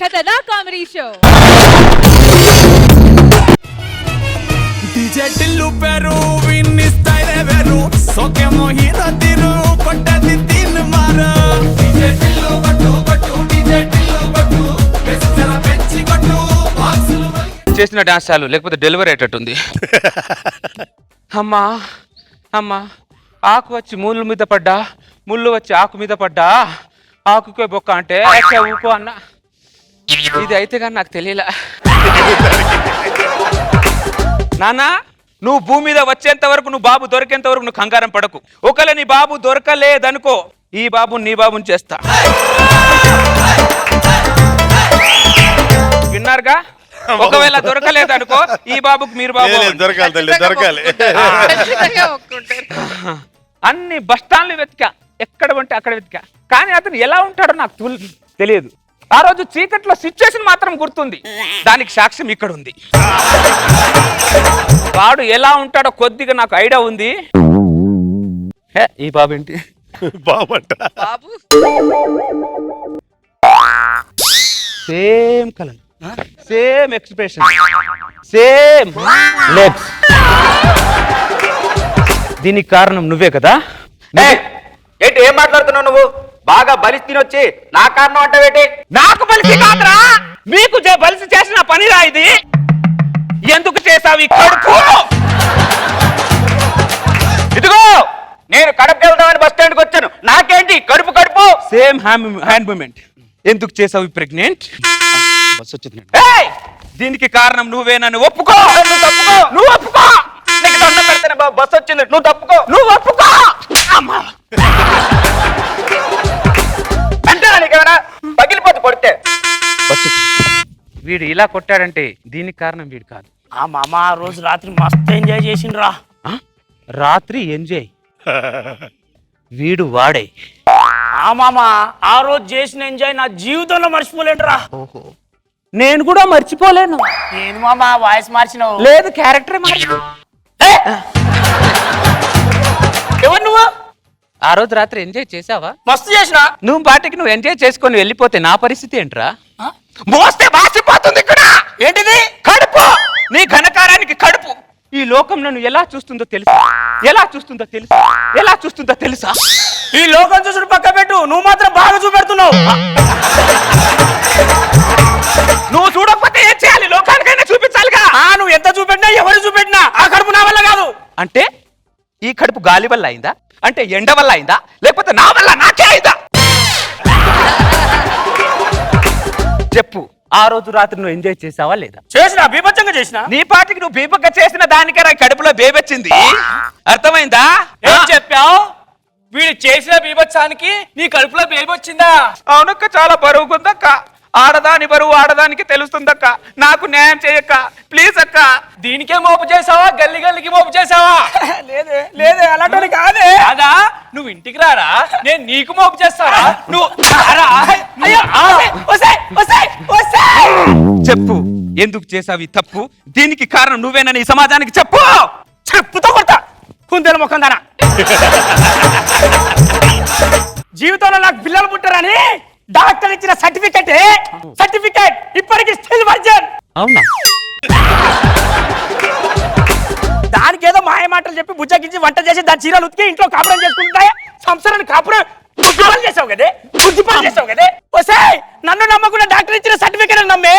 ఖతర్నాక్ comedy show. DJ Tillu పేరు విన్ని style వేరు సోకే మోహిత తిరు కొట్టది తిన్ మార DJ టిల్లు కొట్టు కొట్టు DJ టిల్లు కొట్టు బెస్సల పెంచి కొట్టు బాక్సులు చేసిన డాన్స్ చాలు, లేకపోతే డెలివరీ అయ్యేటట్టుంది. అమ్మా అమ్మా, ఆకు వచ్చి ముళ్ళు మీద పడ్డా, ముళ్ళు వచ్చి ఆకు మీద పడ్డా, ఆకుకే బొక్క అంటే ఊకో అన్న. ఇది అయితే కానీ నాకు తెలియలే. నాన్న, నువ్వు భూమి మీద వచ్చేంత వరకు, నువ్వు బాబు దొరికేంత వరకు నువ్వు కంగారం పడకు. ఒకవేళ నీ బాబు దొరకలేదనుకో, ఈ బాబు నీ బాబుని చేస్తా. విన్నారుగా? ఒకవేళ దొరకలేదనుకో, ఈ బాబుకు మీరు బాబు దొరకాలి. అన్ని బస్ స్టాండ్లు వెతికా, ఎక్కడ ఉంటే అక్కడ వెతికా, కానీ అతను ఎలా ఉంటాడో నాకు తెలియదు. ఆ రోజు చీకట్లో సిచ్యువేషన్ మాత్రం గుర్తుంది. దానికి సాక్ష్యం ఇక్కడ ఉంది. వాడు ఎలా ఉంటాడో కొద్దిగా నాకు ఐడియా ఉంది. ఈ బాబు ఏంటి బాబంట బాబు same colour, same expression, same legs. దీనికి కారణం నువ్వే కదా? ఏంటి ఏం మాట్లాడుతున్నావు నువ్వు? బాగా బలిసి తినొచ్చి నా కారణం అంటావేంటి? నాకు బలిసి కాదురా, మీకు బలిసి చేసిన పనిరా ఇది. ఎందుకు చేసావు ఈ కడుపు? ఇదిగో నేను కడుపు వెళ్దామని బస్ స్టాండ్కి వచ్చాను, నాకేంటి కడుపు కడుపు? Same hand moment. ఎందుకు చేసావు ఈ ప్రెగ్నెంట్? బస్ వచ్చింది. దీనికి కారణం నువ్వే. నన్ను ఒప్పుకో. నువ్వు ఒప్పుకో. నీకు దండం పెడతాను బాబు, బస్ వచ్చింది, నువ్వు తప్పుకో. నువ్వు ఒప్పుకో. అమ్మా, అంటే నీకేమైనా పగిలిపోతు కొడితే? వీడు ఇలా కొట్టాడంటే దీనికి కారణం వీడు కాదు. ఆ మామ ఆ రోజు రాత్రి మస్తు ఎంజాయ్ చేసిండ్రా. రాత్రి ఎంజాయ్ వీడు వాడే. ఆ మామ ఆ రోజు చేసిన ఎంజాయ్ నా జీవితంలో మర్చిపోలేంట్రా. ఓహో, నేను కూడా మర్చిపోలేను. ఏంది మామ వాయిస్ మార్చినావు? లేదు, క్యారెక్టర్ మార్చు. ఎవరు నువ్వు? ఆ రోజు రాత్రి ఎంజాయ్ చేసావా? మస్తు చేసిన. నువ్వు బాటికి నువ్వు ఎంజాయ్ చేసుకొని వెళ్ళిపోతే నా పరిస్థితి ఏంట్రా? మోస్తే బాసిపోతుంది ఇక్కడ. ఏంటిది? కడుపు. నీ ఘనకారానికి కడుపు ఈ లోకం నన్ను ఎలా చూస్తుందో తెలుసా? ఎలా చూస్తుందో తెలుసా? ఎలా చూస్తుందో తెలుసా? ఈ లోకం చూసుడు పక్క పెట్టు, నువ్వు మాత్రం బాగా చూపెడుతున్నావు. నువ్వు చూడకపోతే ఏం చేయాలి? లోకానికైనా చూపించాలిగా. నువ్వు ఎంత చూపెట్టినా ఎవరు చూపెట్టినా ఆ కడుపు నా వల్ల కాదు. అంటే ఈ కడుపు గాలి వల్ల అయిందా? అంటే ఎండ వల్ల అయిందా? లేకపోతే నా వల్ల నాకే అయిందా? చెప్పు. ఆ రోజు రాత్రి నువ్వు ఎంజాయ్ చేసావా లేదా? చేసిన, బీభత్సంగా చేసిన. నీ పాటికి నువ్వు బీపక్క చేసిన దానికే నా కడుపులో బేబొచ్చింది. అర్థమైందా? ఏం చెప్పావు? వీడు చేసిన బీభత్సానికి నీ కడుపులో బేబీ వచ్చిందా? అవునక్క, చాలా బరువుకుందక్క. ఆడదాని బరువు ఆడదానికి తెలుస్తుందక్క. నాకు న్యాయం చేయక్క ప్లీజ్ అక్క. దీనికే మోపు చేసావా? గల్లి గల్లికి మోపు చేసావా? లేదే లేదే, అలాంటి కాదే. కాదా? నువ్వు ఇంటికి రారా, నేను నీకు మోపు చేస్తారా? నువ్వు రారా? చెప్పు, ఎందుకు చేసావు ఈ తప్పు? దీనికి కారణం నువ్వేనని ఈ సమాజానికి చెప్పు. చెప్పుతో కొడతా కుందేల ముఖం దానా. జీవితంలో నాకు పిల్లలు పుట్టారని డాక్టర్ ఇచ్చిన సర్టిఫికెట్ ఇప్పటికి స్టిల్ వర్జిన్. అవునా? దానికి ఏదో మాయ మాటలు చెప్పి బుజ్జగించి వంట చేసి దాని చీరలు ఉతికి ఇంట్లో కాపురం చేసుకుంటాయి. సంసారాన్ని కాపురం బుజ్జిపని చేసావు కదే. ఒసేయ్, నన్ను నమ్మకుండా డాక్టర్ ఇచ్చిన సర్టిఫికెట్ నమ్మే.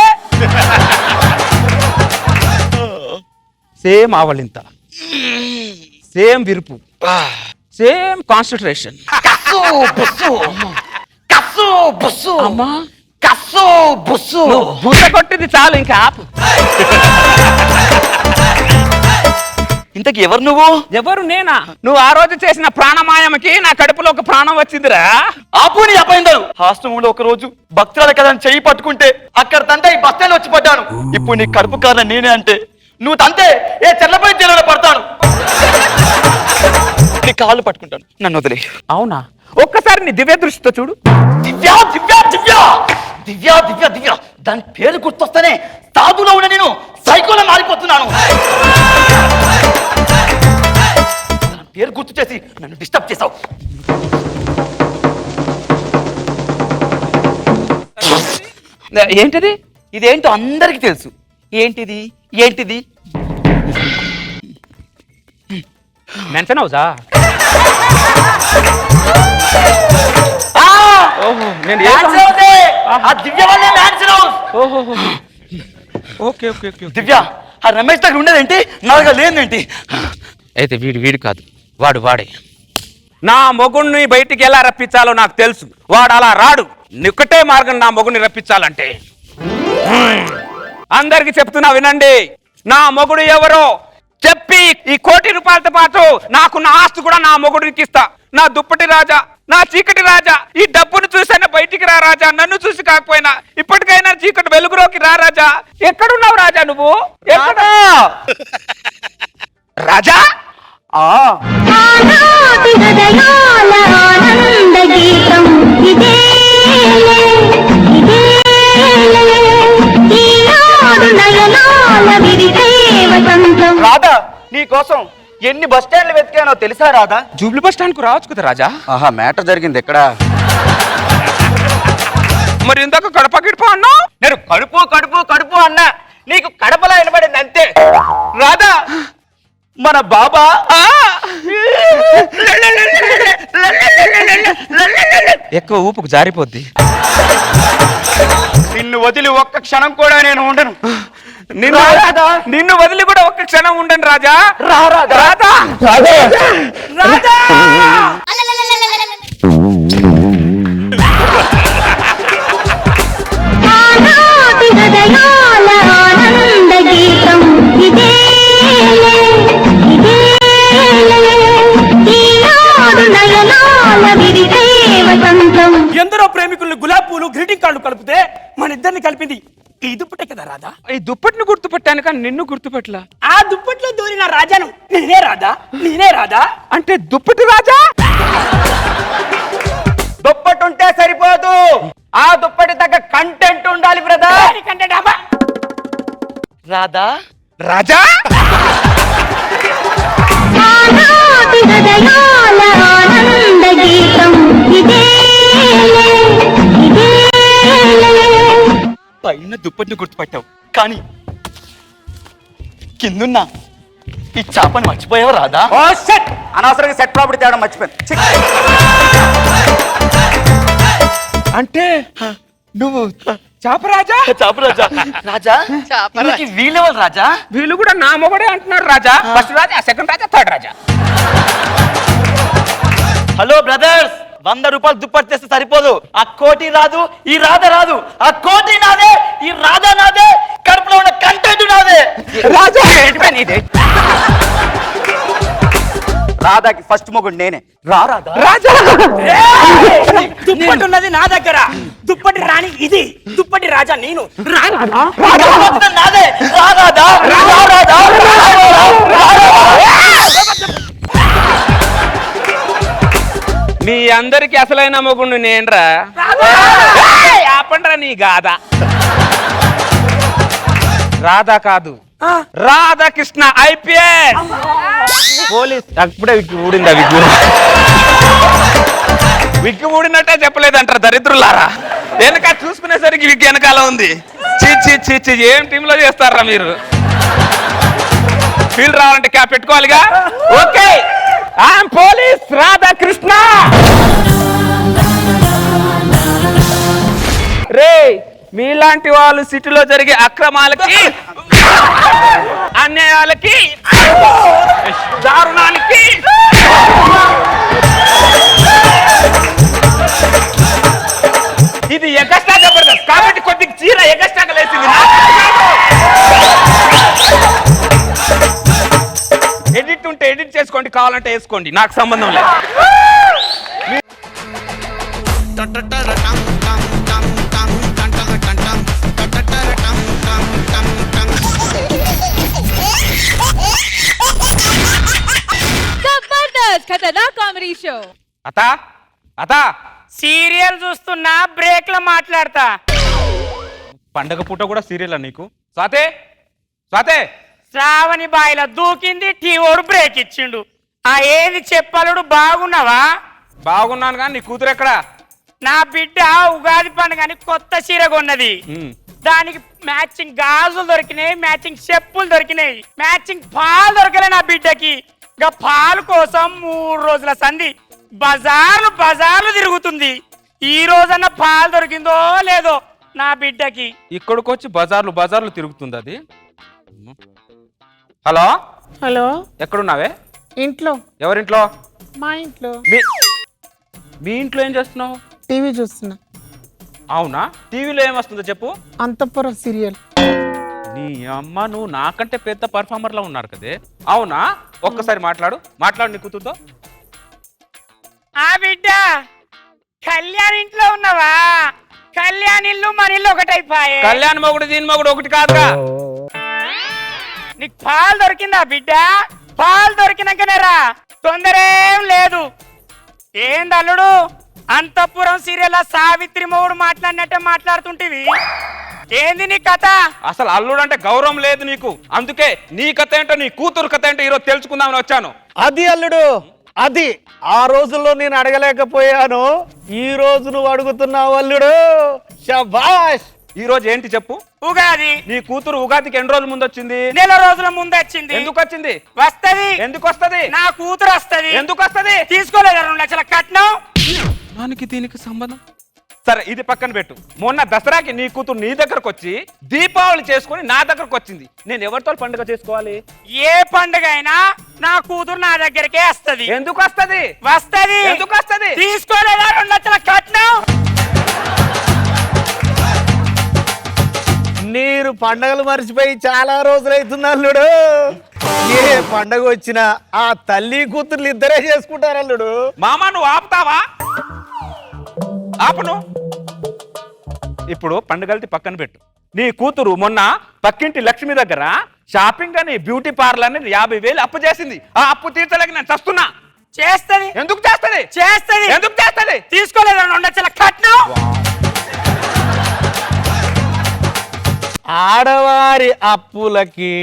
సేమ్ ఆవలింత, సేమ్ విరుపు, సేమ్ కాన్సన్ట్రేషన్. అమ్మా, బుస కొట్టింది చాలు, ఇంకా ఆపు. ఇంతకి ఎవరు నువ్వు? ఎవరు? నేనా? నువ్వు ఆ రోజు చేసిన ప్రాణమాయమకి నా కడుపులో ఒక ప్రాణం వచ్చిందిరా. ఆపుని అపోయిందాను. హాస్టల్లో ఒక రోజు భక్తుల కదా చెయ్యి పట్టుకుంటే అక్కడ తంటే ఈ బస్తాలు వచ్చి పడ్డాను. ఇప్పుడు నీ కడుపు కారణం నేనే అంటే నువ్వు తంతే ఏ చెల్లపై చెల్లెలో పడతాను. నీ కాళ్ళు పట్టుకుంటాను, నన్ను వదిలే. అవునా? ఒక్కసారి నీ దివ్య దృష్టితో చూడు. దివ్యా దివ్యా దివ్యా దివ్యా దివ్యా దివ్యా దాని పేరు గుర్తొస్తేనే సాధులో ఉన్న నేను సైకోలో మారిపోతున్నాను. పేరు గుర్తు చేసి నన్ను డిస్టర్బ్ చేసావు. ఏంటిది? ఇదేంటో అందరికి తెలుసు. ఏంటిది ఏంటిది? మెన్షన్ హౌసా? ఓహో, నేను దివ్య వల్లే మ్యాన్షన్ హౌస్. ఓహో, ఓకే ఓకే ఓకే. దివ్య, ఆ రమేష్ దగ్గర ఉండేదేంటి, నా దగ్గర లేదేంటి? అయితే వీడు కాదు, వాడే. నా మొగుణ్ణి బయటికి ఎలా రప్పించాలో నాకు తెలుసు. వాడు అలా రాడు. ఒక్కటే మార్గం నా మొగుడిని రప్పించాలంటే. అందరికి చెప్తున్నా వినండి. నా మొగుడు ఎవరో చెప్పి ఈ 1 కోటి రూపాయలతో పాటు నాకు నా ఆస్తి కూడా నా మొగుడికి ఇస్తా. నా దుప్పటి రాజా, నా చీకటి రాజా, ఈ డబ్బును చూసైనా బయటికి రా రాజా. నన్ను చూసి కాకపోయినా ఇప్పటికైనా చీకటి వెలుగులోకి రా రాజా. ఎక్కడున్నావు రాజా నువ్వు? ఎక్కడ రాజా? ఆనాటి హృదయాల ఆనంద గీతం ఇదేలే, ఇదేలే, ఈనాడు నయనాల విరిసే వసంతం. రాధా, నీ కోసం ఎన్ని బస్ స్టాండ్లు వెతికానో తెలుసా రాధా? జూబ్లీ బస్ స్టాండ్ కు రావచ్చు కదా రాజా. ఆహా, మ్యాటర్ జరిగింది ఎక్కడ? మరి ఇందాక కడప గిడప అన్నా. నేను కడుపు కడుపు కడుపు అన్నా, నీకు కడపలా వినబడింది అంతే. రాధా, మన బాబా ఎక్కువ ఊపుకు జారిపోద్ది. నిన్ను వదిలి ఒక్క క్షణం కూడా నేను ఉండను. నిన్ను వదిలి కూడా ఒక్క క్షణం ఉండను రాజా. రాధా, రాజా ఆనాటి హృదయాల ఆనంద గీతం ఇదేలే, ఇదేలే, ఈనాడు నయనాల విరిసే వసంతం. ఎందరో ప్రేమికుల్ని గులాబీ పూలు గ్రీటింగ్ కార్డులు కలిపితే మన ఇద్దరిని కలిపింది ఈ దుప్పటే కదా రాధా. ఈ దుప్పటిని గుర్తుపట్టాను కానీ నిన్ను గుర్తుపట్లా. ఆ దుప్పట్లో దూరిన రాజాను నేనే రాధా, నేనే రాధా. అంటే దుప్పటి రాజా? దుప్పటి ఉంటే సరిపోదు, ఆ దుప్పటి తగ్గ కంటెంట్ ఉండాలి బ్రదర్. కంటే డాబా రాధా, రాజా ఆనాటి హృదయాల ఆనంద గీతం ఇదేలే, ఇదేలే. పైన దుప్పటిని గుర్తుపట్టావు కానీ కిందున్న ఈ చాపని మర్చిపోయావు రాధా. ఓ షట్, అనవసరంగా సెట్ ప్రాపర్టీ తేవడం మర్చిపోయాను. అంటే నువ్వు చాపరాజా? చాపరాజా. రాజా, ఇందులోకి వీళ్ళెవరు రాజా? వీళ్ళు కూడా నా మొగడే అంటున్నారు రాజా. ఫస్ట్ రాజా, సెకండ్ రాజా, థర్డ్ రాజా. హలో బ్రదర్స్, 100 రూపాయలు దుప్పటి తెస్తే సరిపోదు. ఆ 1 కోటి రాదు, ఈ రాధ రాదు. ఆ 1 కోటి నాదే, ఈ రాధ నాదే, కడుపులో ఉన్న కంటెంట్ నాదే. రాజా రాధాకి ఫస్ట్ మొగుడు నేనే. రా రాధా. రాజా దుప్పటి ఉన్నది నా దగ్గర. దుప్పటి రాణి ఇది, దుప్పటి రాజా నేను. రా రాధా. మొత్తం నాదే. రా రాధా. రా రాధా. మీ అందరికి అసలైన మొగుడు నేనురా. ఆపండ్రా నీ గాథ. రాధా కాదు, రాధాకృష్ణ IPS పోలీస్. అప్పుడే విగ్గు ఊడిందా? విగ్గు ఊడినట్టే చెప్పలేదంటారు దరిద్రులారా. వెనక చూసుకునేసరికి విగ్గు వెనకాల ఉంది. చీ, ఏం టీంలో చేస్తారా మీరు? ఫీల్ రావాలంటే క్యాప్ పెట్టుకోవాలిగా. Okay, I'm police Radhakrishna. రే, మీలాంటి వాళ్ళు సిటీలో జరిగే అక్రమాలకి, అన్యాయాలకి, దారుణానికి ఇది ఎగస్ట్రా జబర్దస్త్ కాబట్టి కొద్దిగా చీర ఎగస్ట్రాగా లేసింది. ఎడిట్ ఉంటే ఎడిట్ చేసుకోండి, కావాలంటే వేసుకోండి, నాకు సంబంధం లేదు. Jabardasth Khatarnak comedy show. అతా సీరియల్ చూస్తున్నా, బ్రేక్ లో మాట్లాడతా. పండగ పూట కూడా సీరియల్ నీకు? స్వాతే శ్రావణి బాయిల దూకింది, టీవోడు బ్రేక్ ఇచ్చిండు. ఆ ఏది చెప్పలుడు, బాగున్నావా? బాగున్నాను కానీ నీ కూతురు ఎక్కడా? నా బిడ్డ ఉగాది పండుగని కొత్త చీర కొన్నది. దానికి మ్యాచింగ్ గాజులు దొరికినాయి, మ్యాచింగ్ చెప్పులు దొరికినాయి, మ్యాచింగ్ పాలు దొరకలే నా బిడ్డకి. ఇంకా పాలు కోసం 3 రోజుల సంధి బజార్లు తిరుగుతుంది. ఈ రోజన్నా పాలు దొరికిందో లేదో నా బిడ్డకి. ఇక్కడికి వచ్చి బజార్లు తిరుగుతుంది అది. హలో హలో, ఎక్కడున్నావే? ఇంట్లో. ఎవరింట్లో? మా ఇంట్లో మీ ఇంట్లో ఏం చేస్తున్నావు? టీవీ చూస్తున్నా. అవునా? టీవీలో ఏం వస్తుందో చెప్పు. అంతఃపురం సీరియల్. నీ అమ్మ, నువ్వు నాకంటే పెద్ద పర్ఫార్మర్ లా ఉన్నారు కదే. అవునా? ఒక్కసారి మాట్లాడు నీ కూతురుతో. ఆ బిడ్డ కళ్యాణ్ ఇంట్లో ఉన్నావా? కళ్యాణ్ ఇల్లు మన ఇల్లు ఒకటైపోయే. కళ్యాణ్ మొగుడు దీని మొగుడు ఒకటి కాదుగా. నీకు పాలు దొరికిందా బిడ్డ? పాలు దొరికినాకనే రా, తొందర ఏం లేదు. ఏంది అల్లుడు, అంతఃపురం సీరియల్ సావిత్రి మొగుడు మాట్లాడినట్టే మాట్లాడుతుంటివి. ఏంది నీ కథ? అసలు అల్లుడు అంటే గౌరవం లేదు నీకు. అందుకే నీ కథ ఏంటో, నీ కూతురు కథ ఏంటో ఈరోజు తెలుసుకుందామని వచ్చాను. అది అల్లుడు, అది ఆ రోజుల్లో నేను అడగలేకపోయాను, ఈ రోజు నువ్వు అడుగుతున్నావు అల్లుడు. శభాష్. ఈ రోజు ఏంటి చెప్పు. ఉగాది. నీ కూతురు ఉగాదికి ఎన్ని రోజుల ముందు వచ్చింది? నెల రోజుల ముందు వచ్చింది. ఎందుకు వచ్చింది? వస్తది. ఎందుకు వస్తది? నా కూతురు వస్తది. ఎందుకు వస్తది? తీసుకోలేదా 2 లక్షల కట్నం? దానికి దీనికి సంబంధం? సరే, ఇది పక్కన పెట్టు. మొన్న దసరాకి నీ కూతురు నీ దగ్గరకు వచ్చి దీపావళి చేసుకుని నా దగ్గరకు వచ్చింది. నేను ఎవరితో పండుగ చేసుకోవాలి? ఏ పండుగ అయినా నా కూతురు నా దగ్గరికే వస్తది. ఎందుకు వస్తది? వస్తది. ఎందుకు వస్తది? తీసుకోలేదా 2 లక్షల కట్నం? మీరు పండగలు మర్చిపోయి చాలా రోజులైతుంది అల్లుడు. ఏ పండగ వచ్చినా ఆ తల్లి కూతుర్లు ఇద్దరే చేసుకుంటారు అల్లుడు. మామా, నువ్వు ఆపుతావా? ఆపను. ఇప్పుడు పండుగలది పక్కన పెట్టు. నీ కూతురు మొన్న పక్కింటి లక్ష్మి దగ్గర షాపింగ్ అని బ్యూటీ పార్లర్ అని 50,000 అప్పు చేసింది. ఆ అప్పు తీర్చలేక నేను చస్తున్నా. చేస్తది. ఎందుకు చేస్తది? చేస్తది. ఎందుకు చేస్తది? తీసుకోలేదా 2 లక్షల కట్నం? ఆడవారి అప్పులకి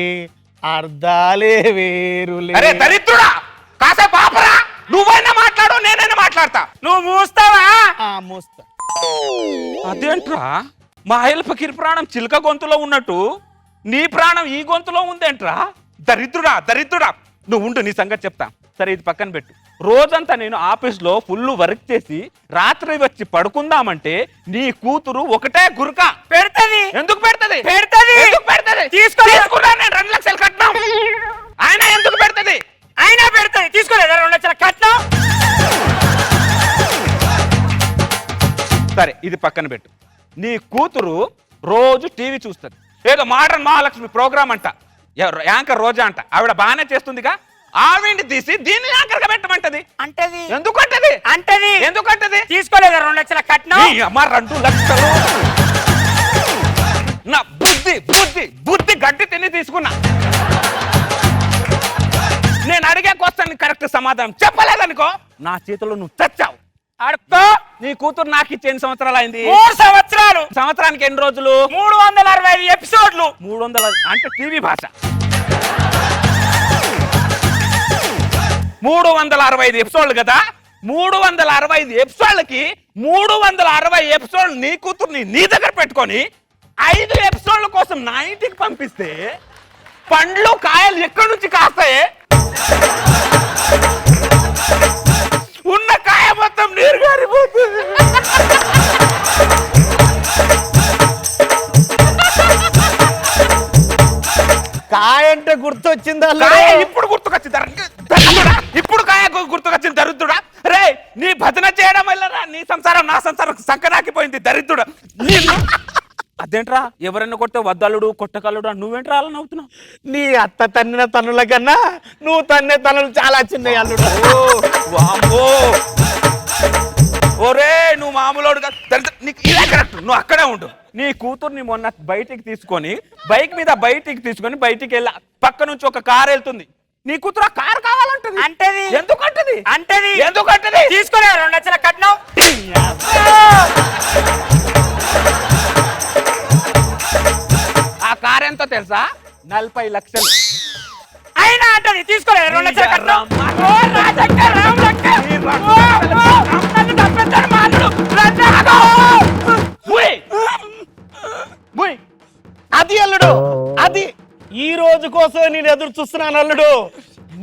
అర్ధాలే వేరులే. అరే దరిద్రుడా, కాసేపు ఆపరా. నువ్వైనా మాట్లాడు, నేనైనా మాట్లాడతా. నువ్వు మూస్తావా? మోస్తా. అదేంట్రా, మా ఆయల ఫకీర్ ప్రాణం చిలక గొంతులో ఉన్నట్టు నీ ప్రాణం ఈ గొంతులో ఉందేంట్రా? దరిద్రుడా. నువ్వు ఉండు, నీ సంగతి చెప్తా. సరే, ఇది పక్కన పెట్టు. రోజంతా నేను ఆఫీస్లో ఫుల్ వర్క్ చేసి రాత్రి వచ్చి పడుకుందామంటే నీ కూతురు ఒకటే గురక పెడతది. ఎందుకు పెడతది? ఎందుకు పెడతది? తీసుకున్నా నేను 2 లక్షలు కట్నం. ఆయన ఎందుకు పెడతది? అయినా పెడతది. తీసుకోలేదా 2 లక్షల కట్నం? సరే, ఇది పక్కన పెట్టు. నీ కూతురు రోజు టీవీ చూస్తుంది. ఏదో మోడర్న్ మహాలక్ష్మి ప్రోగ్రామ్ అంట, యాంకర్ రోజా అంట. ఆవిడ బాగానే చేస్తుందిగా. ఆవిడ్ని తీసి దీన్ని యాంకర్ గా పెట్టమంటది. అంటది. ఎందుకంటది? అంటది. ఎందుకంటది? తీసుకోలేదా 2 లక్షల కట్నం? నీ అమ్మ 2 లక్షలు. నా బుద్ధి గడ్డి తిని తీసుకున్నా. నేను అడిగే క్వశ్చన్ కరెక్ట్ సమాధానం చెప్పలేదనుకో, నా చేతిలో నువ్వు చచ్చావు. అడుక్కో. నీ కూతురు నాకు ఇచ్చి ఎన్ని సంవత్సరాలు అయింది? 3 సంవత్సరాలు. సంవత్సరానికి ఎన్ని రోజులు? 365 ఎపిసోడ్లు. 300 అంటే టీవీ భాష. 365 ఎపిసోడ్లు కదా. 365 ఎపిసోడ్లకి 360 ఎపిసోడ్లు నీ కూతుర్ని నీ దగ్గర పెట్టుకొని 5 ఎపిసోడ్ల కోసం నా ఇంటికి పంపిస్తే పండ్లు కాయలు ఎక్కడి నుంచి కాస్తాయే? ఉన్న కాయ మొత్తం నీరు గారిపోతుంది. కాయ అంటే గుర్తొచ్చింది అల్లుడు. కాయ ఇప్పుడు గుర్తుకొచ్చింది దరిద్రుడా. ఇప్పుడు కాయ గుర్తుకొచ్చింది దరిద్రుడా. రే, నీ భజన చేయడం వల్ల నీ సంసారం నా సంసారం సంకనాకిపోయింది దరిద్రుడా. అదేంట్రా, ఎవరైనా కొట్టే వద్దల్లుడు కొట్టకల్లుడు నువ్వేంట్రా అలా నవ్వుతున్నావు? నీ అత్త తన్నిన తన్నుల కన్నా నువ్వు తన్నే తన్నులు చాలా చిన్నవి అల్లుడు. ఓరే, నువ్వు మామూలుడు కాదు. నీకు ఇదే కరెక్ట్. నువ్వు అక్కడే ఉండు. నీ కూతుర్ని మొన్న బయటికి తీసుకొని బైక్ మీద బయటికి వెళ్ళా. పక్క నుంచి ఒక కారు వెళ్తుంది. నీ కూతురు ఆ కారు కావాలంటది. అంటది. ఎందుకంటది? ఎందుకంటది? తీసుకోలేదా 2 లక్షల కట్నం? ఆ కారు ఎంతో తెలుసా? 40 లక్షలు. అయినా అంటది. తీసుకోలేదా 2 లక్షల కట్నం? నన్ను తప్పించాడు మా అల్లుడు. అది అల్లుడు అది ఈ రోజు కోసం నేను ఎదురు చూస్తున్నాను అల్లుడు.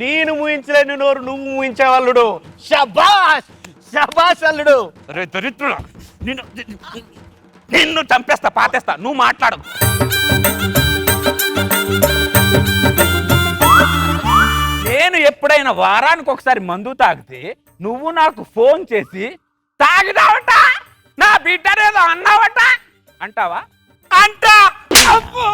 నేను ముయించలేని నోరు నువ్వు ముయించావు అల్లుడు. శబాష్ శబాష్ అల్లుడు. రే దరిద్రుడా, నిన్ను చంపేస్తా, పాతేస్తా, నువ్వు మాట్లాడు. నేను ఎప్పుడైనా వారానికి ఒకసారి మందు తాగితే నువ్వు నాకు ఫోన్ చేసి తాగిదావట, నా బిడ్డనేదో అన్నావట అంటావా? అంటా. అబ్బో,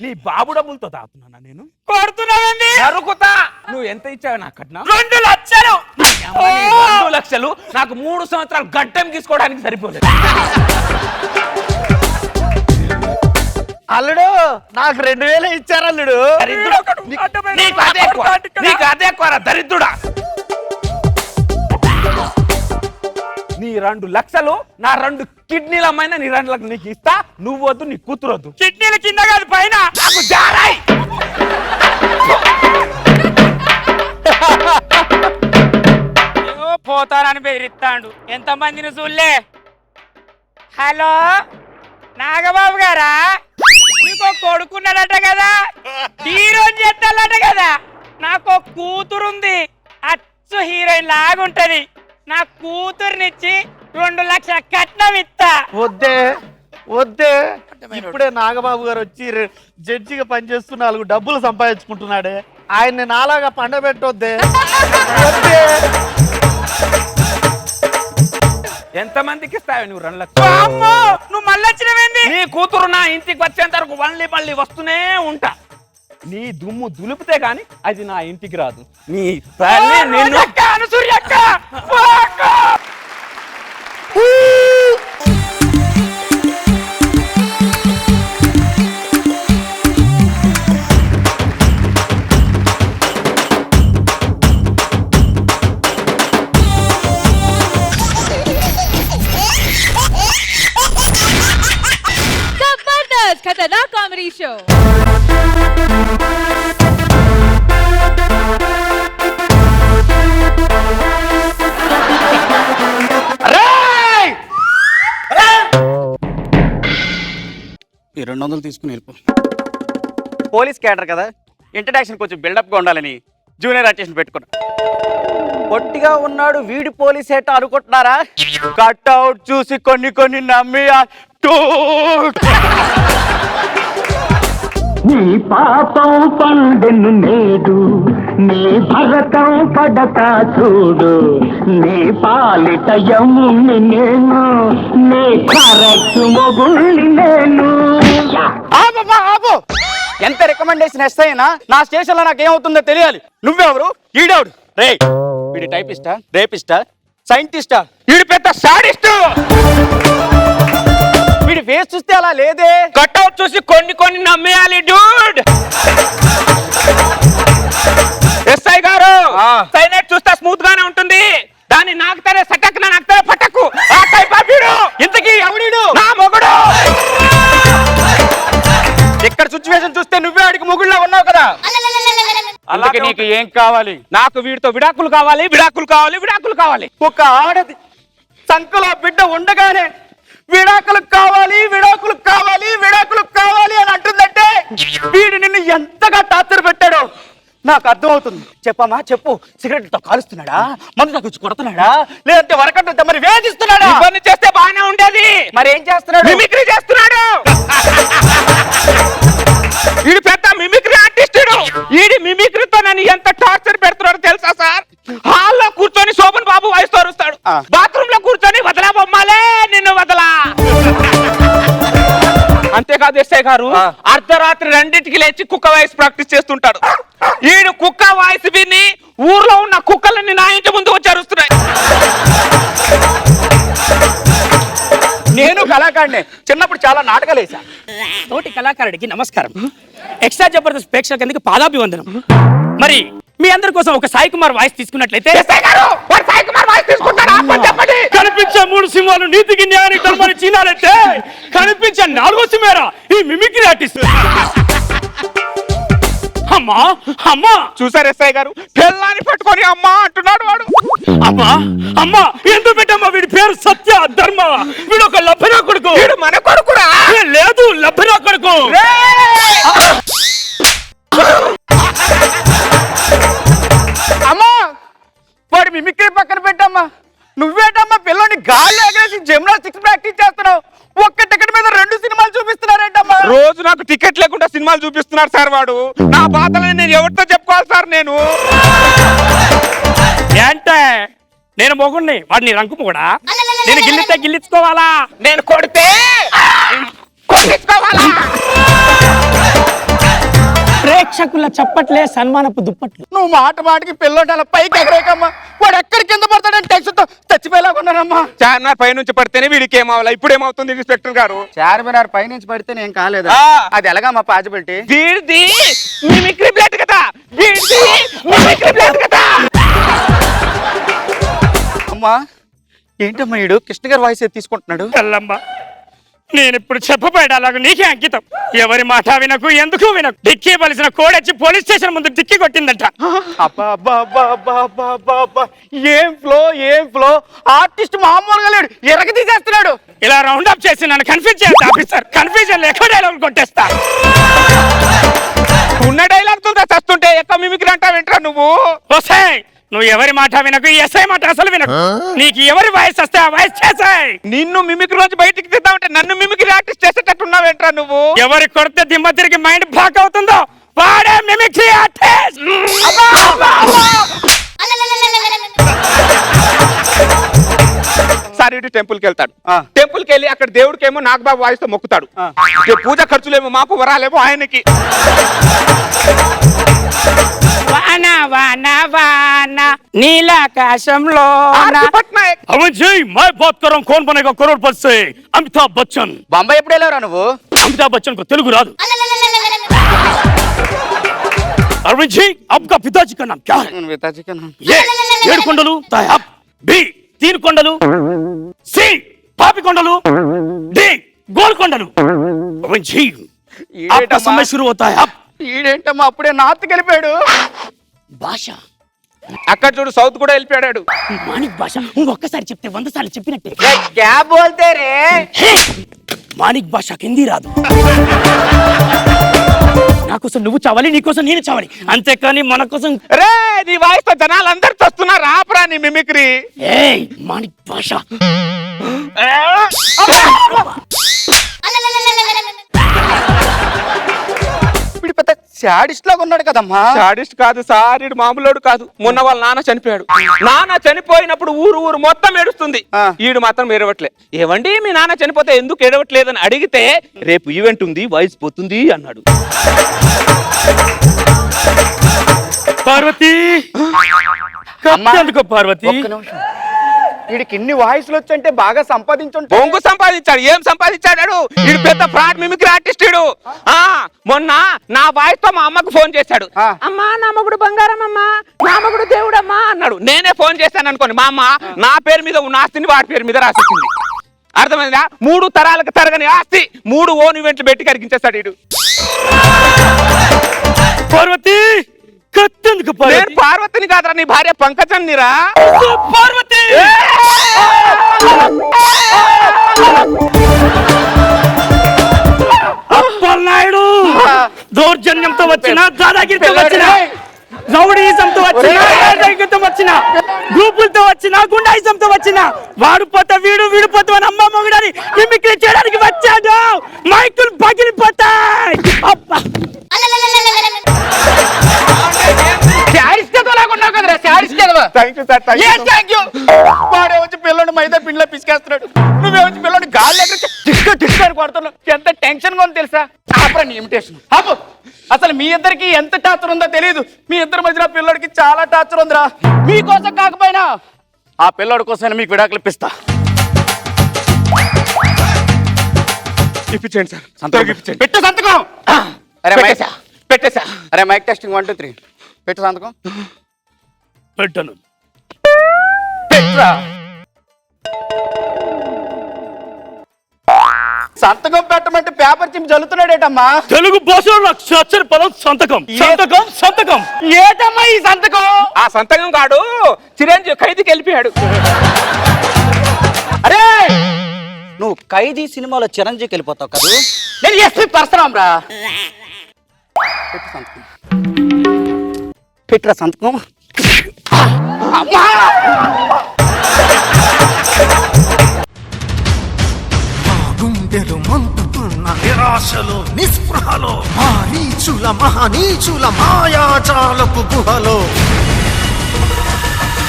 నీ బాబు డబ్బులతో తాగుతున్నానా నేను? కొడుతున్నానండి, అరుకుతా. నువ్వు ఎంత ఇచ్చావు నాకు కట్నం? 2 లక్షలు. 2 లక్షలు నాకు 3 సంవత్సరాలు గడ్డం తీసుకోవడానికి సరిపోలేదు. అల్లుడు నాకు 2000 ఇచ్చారు అల్లుడు. నీకు అదే ఎక్కువ, నీకు అదే ఎక్కువ దరిద్రుడా. నీ 2 లక్షలు నా 2 కిడ్నీల అమ్మాయినా నీ 2 లక్షలు నీకు ఇస్తా. నువ్వు వద్దు, నీ కూతురు వద్దు. కిడ్నీల కింద కాదు పైన, నాకు జారాయి. పోతారని బెదిరిస్తాడు. ఎంతమందిని చూడలే. హలో నాగబాబు గారా, నీకు కొడుకున్నాడట కదా, హీరోయిన్ చేస్తాడట కదా. నాకు కూతురుంది, అచ్చు హీరోయిన్ లాగుంటది. నా కూతురునిచ్చి 2 లక్షల కట్నం ఇస్తా. వద్దే వద్దే, ఇప్పుడే నాగబాబు గారు వచ్చి జడ్జిగా పనిచేస్తున్న 4 డబ్బులు సంపాదించుకుంటున్నాడే, ఆయన్ని నాలాగా పండబెట్టొద్దే. వద్దే. ఎంతమందికి ఇస్తావు నువ్వు 2 లక్షలు? నువ్వు మళ్ళీ వచ్చినవేంది? నీ కూతురు నా ఇంటికి వచ్చేంత వరకు మళ్ళీ వస్తూనే ఉంటా. నీ దుమ్ము దులిపితే గాని అది నా ఇంటికి రాదు. నీ తల్లి నిన్ను సూర్యక్క. जबरदस्त खतरनाक कॉमेडी शो। ఈ 200 తీసుకుని వెళ్ళిపో. పోలీస్ క్యాడర్ కదా, ఇంట్రడక్షన్ కొంచెం బిల్డప్ గా ఉండాలని జూనియర్ ఆర్టిస్ట్ పెట్టుకున్నా. పొట్టిగా ఉన్నాడు వీడి పోలీస్ ఏట అనుకుంటున్నారా? కట్అవుట్ చూసి కొన్ని నమ్మి నీ పాపం పండెను నేడు, నీ భరతం పడతా చూడు, నీ పాలిట యముని నేను, నీ కరెక్ట్ మొగుళ్ళి నేను. ఆపు. ఎంత రికమెండేషన్ ఇస్తాయినా నా స్టేషన్ లో నాకు ఏమవుతుందో తెలియాలి. నువ్వెవరు? ఈడెవడు? రే వీడి టైపిస్టా, రేపిస్టా, సైంటిస్టా? వీడి పెద్ద సాడిస్ట్. వీడి ఫేస్ చూస్తే అలా లేదే. కట్అవుట్ చూసి కొన్ని నమ్మేయాలి డూడ్. ఎస్ఐ గారు, సైనైట్ చూస్తే స్మూత్ గానే ఉంటుంది, దాన్ని నాకుతానే సటక్ నాకుతానే పటక్కు. ఆ టైప్ ఆఫ్ వీడు. ఇంతకీ ఎవడీడు? నా మొగుడు. ఇక్కడ సిచ్యువేషన్ చూస్తే నువ్వే ఆడికి మొగుళ్ళ ఉన్నావు కదా. అలాగే నీకు ఏం కావాలి? నాకు వీడితో విడాకులు కావాలి. ఒక ఆడది సంకలో బిడ్డ ఉండగానే విడాకులు కావాలి అని అంటుందంటే వీడు నిన్ను ఎంతగా టార్చర్ పెట్టాడో నాకు అర్థమవుతుంది. చెప్పు, సిగరెట్ తో కాలుస్తున్నాడా, మందు నాకు కొడుతున్నాడా, లేదంటే వరకట్టు మరి వేధిస్తున్నాడా? ఇవన్నీ చేస్తే బాగానే ఉండేది. మరి ఏం చేస్తున్నాడు? మిమిక్రీ చేస్తున్నాడు. వీడు పెద్ద మిమిక్రీ ఆర్టిస్ట్. వీడి మిమిక్రీతో నన్ను ఎంత టార్చర్ పెడుతున్నాడో తెలుసా సార్? హాల్లో కూర్చొని శోభన్ బాబు వాయిస్ తోరుస్తాడు, బాత్రూమ్ లో కూర్చొని వదలా బొమ్మాలే నిన్ను వదలా. అంతేకాదు ఎస్ఐ గారు, అర్ధరాత్రి 2ంటికి లేచి కుక్క వాయిస్ ప్రాక్టీస్ చేస్తుంటాడు. వీడు కుక్క వాయిస్ విని ఊర్లో ఉన్న కుక్కలన్నీ నా ఇంటి ముందు వచ్చి అరుస్తున్నాయి. నేను కళాకారుడే, చిన్నప్పుడు చాలా నాటకాలు వేసా. తోటి కళాకారుడికి నమస్కారం. ఎక్స్ట్రా జబర్దస్త్ ప్రేక్షకులకు పాదాభివందనం. మరి మీ అందరి కోసం ఒక సాయి కుమార్ వాయిస్ తీసుకున్నట్లయితే. కనిపించే 3 సింహాలు నీతికి న్యాయానికి ధర్మాన్ని చీనాలంటే కనిపించే 4వ సింహేరా ఈ మిమిక్రీ ఆర్టిస్ట్. అమ్మా చూసారు ఎస్ఐ గారు, పిల్లాన్ని పట్టుకొని అమ్మా అంటున్నాడు వాడు. అమ్మా ఎందుకు పెట్టమ్మా? వీడి పేరు సత్య ధర్మ. వీడు ఒక లభ్యనా కొడుకు. వీడు మన కొడుకురా? లబ్బినా కొడుకు అమ్మా వాడి మిమిక్రీ పక్కన పెట్టమ్మా. నువ్వేటమ్మా పిల్లని గాల్లో ఎగరేసి జిమ్నాస్టిక్స్ ప్రాక్టీస్ చేస్తున్నావు. ఒక్క టికెట్ మీద 2 సినిమాలు చూపిస్తున్నారేంటమ్మా? రోజు నాకు టికెట్ లేకుండా సినిమాలు చూపిస్తున్నారు సార్. వాడు నా బాధలని నేను ఎవరితో చెప్పుకోవాలి సార్? నేను ఏంటే నేను మొగుణ్ణి, వాడు నీ రంకు కూడా నేను గిల్లితే గిల్లించుకోవాలా, నేను కొడితే కొట్టించుకోవాలా? ప్రేక్షకుల చప్పట్లే సన్మానపు దుప్పట్లు. నువ్వు మాటికి పిల్లోడు అలా పైకి ఎగరేకమ్మా. వాడు ఎక్కడి కింద పడతాడని టెన్షన్ తో చచ్చిపోయేలాగున్నానమ్మా. చార్మినార్ పై నుంచి పడితేనే వీడికి ఏమవ్వాలి. ఇప్పుడు ఏమవుతుంది ఇన్స్పెక్టర్ గారు? చార్మినార్ పై నుంచి పడితే నేను కాలేదు. అది ఎలాగమ్మా పాజిబిలిటీ? వీడిది మిమిక్రీ ప్లేట్ కదా, వీడిది మిమిక్రీ ప్లేట్ కదా. అమ్మా ఏంటమ్మా వీడు కృష్ణ గారి వాయిస్ తీసుకుంటున్నాడు? కల్లమ్మ నేను ఇప్పుడు చెప్పబోయే అలాగ నీకే అంకితం. ఎవరి మాట వినకు, ఎందుకు వినకు. డిక్కీ పలిసిన కోడొచ్చి పోలీస్ స్టేషన్ ముందు డిక్కీ కొట్టిందంట. ఏం ఫ్లో ఆర్టిస్ట్ మామూలుగా లేడు, ఎరగ తీసేస్తున్నాడు. ఇలా రౌండ్ అప్ చేసి నన్ను కన్ఫ్యూజ్ చేస్తా ఆఫీసర్. కన్ఫ్యూజన్ ఎక్కువ డైలాగ్ కొట్టేస్తా. ఉన్న డైలాగ్ తో చస్తుంటే ఎక్కువ మిమిక్రీ అంటా వింటరా నువ్వు? వస్తే నువ్వు ఎవరి మాట వినకు, ఎస్ఐ మాట అసలు వినకు. నీకు ఎవరి వాయిస్ వస్తే ఆ వాయిస్ చేసాయి. నిన్ను మిమిక్రీ నుంచి బయటికి తీద్దామంటే నన్ను మిమిక్రీ ఆర్టిస్ట్ చేసేటట్టున్నావేంట్రా నువ్వు? ఎవరి కొడితే దిమ్మ తిరిగి మైండ్ బ్లాక్ అవుతుందో వాడే మిమిక్రీ ఆర్టిస్ట్. సార్ ఇటు టెంపుల్ కి వెళ్తాడు. టెంపుల్ కి వెళ్ళి అక్కడ దేవుడికి ఏమో నాగబాబు వాయిస్ తో మొక్కుతాడు. పూజ ఖర్చులేమో మాకు, వరాలేమో ఆయనకి. వాన వాన వాన నీలాకాశంలో कौन बनेगा करोड़पति से अमिताभ बच्चन. బాంబే ఎప్పుడు వెళ్ళారా నువ్వు? अमिताभ बच्चन को तेलुगु रादु. अरविंद जी आपका पिताजी का नाम क्या है? पिताजी का नाम ये 7 కొండలు तायब, बी 3 కొండలు, सी पापी కొండలు, डी గోల్కొండలు. अरविंद जी आपका समय शुरू होता है अब. ఈడేంటమ్మా అప్పుడే నార్త్ కి వెళ్ళిపోయాడు. భాష అక్కడ చూడు సౌత్ కూడా వెళ్ళిపోయాడు. మాణిక్ భాష ఇంకొకసారి చెప్తే 100 సార్లు చెప్పినట్టే. క్యా బోల్తే రే? మాణిక్ భాష హిందీ రాదు. నా కోసం నువ్వు చావాలి, నీ కోసం నేను చావాలి, అంతేకాని మన కోసం. రే నీ వాయిస్ తో జనాలు అందరు వస్తున్నారు. ఆపరా నీ మిమిక్రీ. ఏయ్ మాణిక్ భాష వీడు పెద్ద శాడిస్ట్ లాగా ఉన్నాడు కదమ్మా. శాడిస్ట్ కాదు సార్, వీడు మామూలుడు కాదు. మొన్న వాళ్ళ నాన్న చనిపోయాడు. నాన్న చనిపోయినప్పుడు ఊరు మొత్తం ఏడుస్తుంది. వీడు మాత్రం ఏడవట్లే. ఏవండి మీ నాన్న చనిపోతే ఎందుకు ఏడవట్లేదని అడిగితే రేపు ఈవెంట్ ఉంది వాయిస్ పోతుంది అన్నాడు. పార్వతి పార్వతి వీడికి ఇన్ని వాయిస్లు వచ్చంటే బాగా సంపాదించుంటాడు. బొంగు సంపాదించాడు. ఏం సంపాదించాడు? వీడు పెద్ద ఫ్రాడ్ మిమిక్రీ ఆర్టిస్ట్. మొన్న నా వాయిస్ తో మా అమ్మకు ఫోన్ చేశాడు. అమ్మా నా మొగుడు బంగారం అమ్మా, నా మొగుడు దేవుడమ్మా అన్నాడు. నేనే ఫోన్ చేశాను అనుకోని మా అమ్మ నా పేరు మీద ఉన్న ఆస్తిని వాడి పేరు మీద రాసిస్తుంది. అర్థమైందా? 3 తరాలకు తరగని ఆస్తి 3 ఓన్ ఈవెంట్లు పెట్టి కరిగించేస్తాడు వీడు. పార్వతి కత్తెందుకు నేను పార్వతిని కాదురా, నీ భార్య పంకజన్నిరా. పార్వతి అప్పలనాయుడు దౌర్జన్యంతో వచ్చిన, దాదాగిరితో వచ్చిన, రౌడీజంతో వచ్చిన, గ్రూపులతో వచ్చిన, గుండాయిజంతో వచ్చిన, వాడు పోతే వీడు, వీడు పోతే అని అమ్మ మొగుడని మిమిక్రీ చేయడానికి వచ్చాడు. మైకులు పగిలిపోతాయి. వాడే వచ్చి పిల్లడు మైదా పిండిలో పిసికేస్తున్నాడు. నువ్వే వచ్చి పిల్లడు గాలి ఎక్కడ కొడుతున్నావు. ఎంత టెన్షన్ గా ఉంది తెలుసా? ఆపరా నీ ఇమిటేషన్ ఆపు. అసలు మీ ఇద్దరికి ఎంత టార్చర్ ఉందో తెలియదు. మీ ఇద్దరి మధ్యన పిల్లడికి చాలా టార్చర్ ఉందిరా. మీకోసం కాకపోయినా ఆ పిల్లడి కోసం మీకు విడాకులు ఇప్పిస్తా. ఇప్పించండి సార్. సంతకం ఇప్పించండి. పెట్టు సంతకం. పెట్టేసా. అరే మైక్ టెస్టింగ్ 1 2 3 పెట్టు సంతకం. పెట్టను. సంతకం పెట్టమంటే పేపర్ చింపి చల్లుతున్నాడేటమ్మా. తెలుగు భాషలో అక్షర పదం సంతకం. సంతకం సంతకం ఏటమ్మా ఈ సంతకం? ఆ సంతకం కాడు చిరంజీవి ఖైదీకి వెళ్ళిపోయాడు. అరే నువ్వు ఖైదీ సినిమాలో చిరంజీవికి వెళ్ళిపోతావు కదా. నేను ఎస్పీ పరశురాం రా. పెట్టురా సంతకం. గుండెలు మంటుతున్న నిరాశలో నిస్పృహలో నీచుల మహానీచుల మాయాజాలపు గుహలో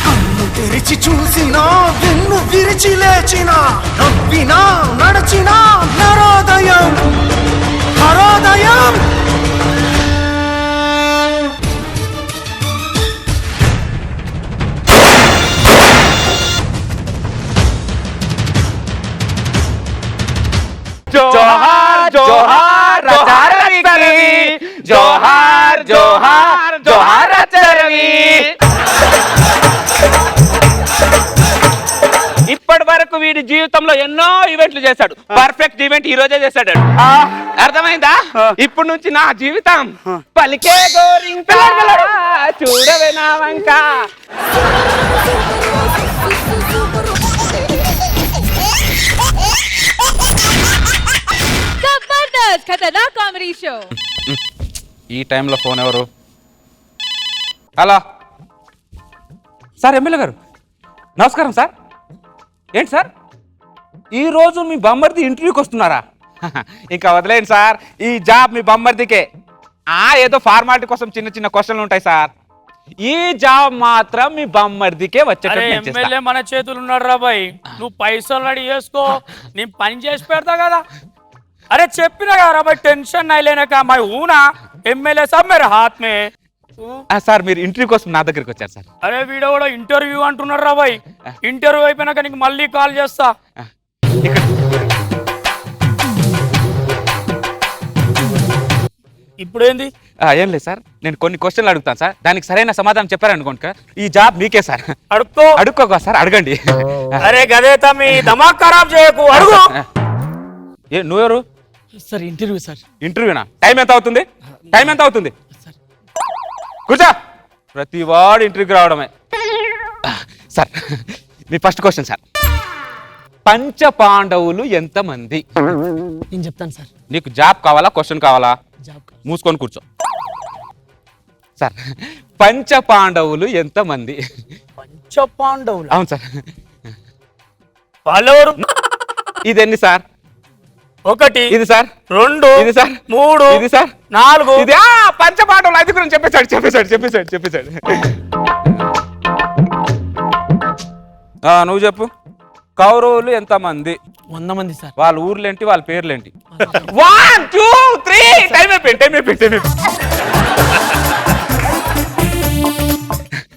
కన్ను తెరిచి చూసినా వెన్ను విరిచి లేచినా నవ్వినా నడచినా నరోదయం హరోదయం. జోహార్ జోహార్ రవి, జోహార్ జోహార్ జోహార్ రవి. ఇప్పటి వరకు వీడి జీవితంలో ఎన్నో ఈవెంట్లు చేశాడు. పర్ఫెక్ట్ ఈవెంట్ ఈ రోజే చేశాడు. అర్థమైందా? ఇప్పుడు నుంచి నా జీవితం పలికే గోరింక చూడవే నా వంక. Jabardasth Khatarnak comedy show. ఈ టైంలో ఫోన్ ఎవరు? హలో సార్, ఎమ్మెల్యే గారు నమస్కారం సార్. ఏంటి సార్ ఈరోజు మీ బొమ్మర్ది ఇంటర్వ్యూకి వస్తున్నారా? ఇంకా వదిలేండి సార్, ఈ జాబ్ మీ బొమ్మర్దికే. ఏదో ఫార్మాలిటీ కోసం చిన్న చిన్న క్వశ్చన్లు ఉంటాయి సార్. ఈ జాబ్ మాత్రం మీ బొమ్మర్దికే వచ్చేటట్టు ఎమ్మెల్యే మన చేతులు ఉన్నాడు రా బాయ్. నువ్వు పైసలు రెడీ చేసుకో, నేను పని చేసి పెడతా కదా. अरे చెప్పినా కదా भाई टेंशन नहीं लेने का मैं हूं ना एमएलए सब मेरे हाथ में సార్ మీరు ఇంటర్వ్యూ కోసం నా దగ్గరికి వచ్చారు సార్. అరే వీడియో కూడా ఇంటర్వ్యూ అంటున్నారు రా భాయ్. ఇంటర్వ్యూ అయిపోయినాక నీకు మళ్ళీ కాల్ చేస్తా. ఇప్పుడు ఏంది? ఏం లేదు సార్, నేను కొన్ని క్వశ్చన్లు అడుగుతాను సార్, దానికి సరైన సమాధానం చెప్పారనుకోండి ఈ జాబ్ మీకే సార్. అడుక్కోగా సార్, అడగండి. అరే గదేతా మీ దమాక్ ఖరాబ్ చేయకు, అడుగు. నువ్వెవరు సార్? Interview sir. ఇంటర్వ్యూనా? టైం ఎంత అవుతుంది? టైం ఎంత అవుతుంది? కూర్చో. ప్రతి వాడు ఇంటర్వ్యూకి రావడమే. సార్ మీ ఫస్ట్ క్వశ్చన్ సార్, పంచ పాండవులు ఎంతమంది? నేను చెప్తాను సార్. నీకు జాబ్ కావాలా క్వశ్చన్ కావాలా? జాబ్. మూసుకొని కూర్చో. సార్ పంచ పాండవులు ఎంతమంది? పంచ పాండవులు? అవును సార్. వాళ్ళెవరు? ఇది ఎన్ని సార్? ఒకటి. ఇది సార్. రెండు. ఇది సార్. మూడు. ఇది సార్. నాలుగు. ఇది పంచ పాండవులు ఐదు గురించి చెప్పేశాడు. నువ్వు చెప్పు. కౌరవులు ఎంతమంది? 100 మంది సార్. వాళ్ళ ఊర్లేంటి, వాళ్ళ పేర్లేంటి? 1 2 3 టైం అయిపోయింది.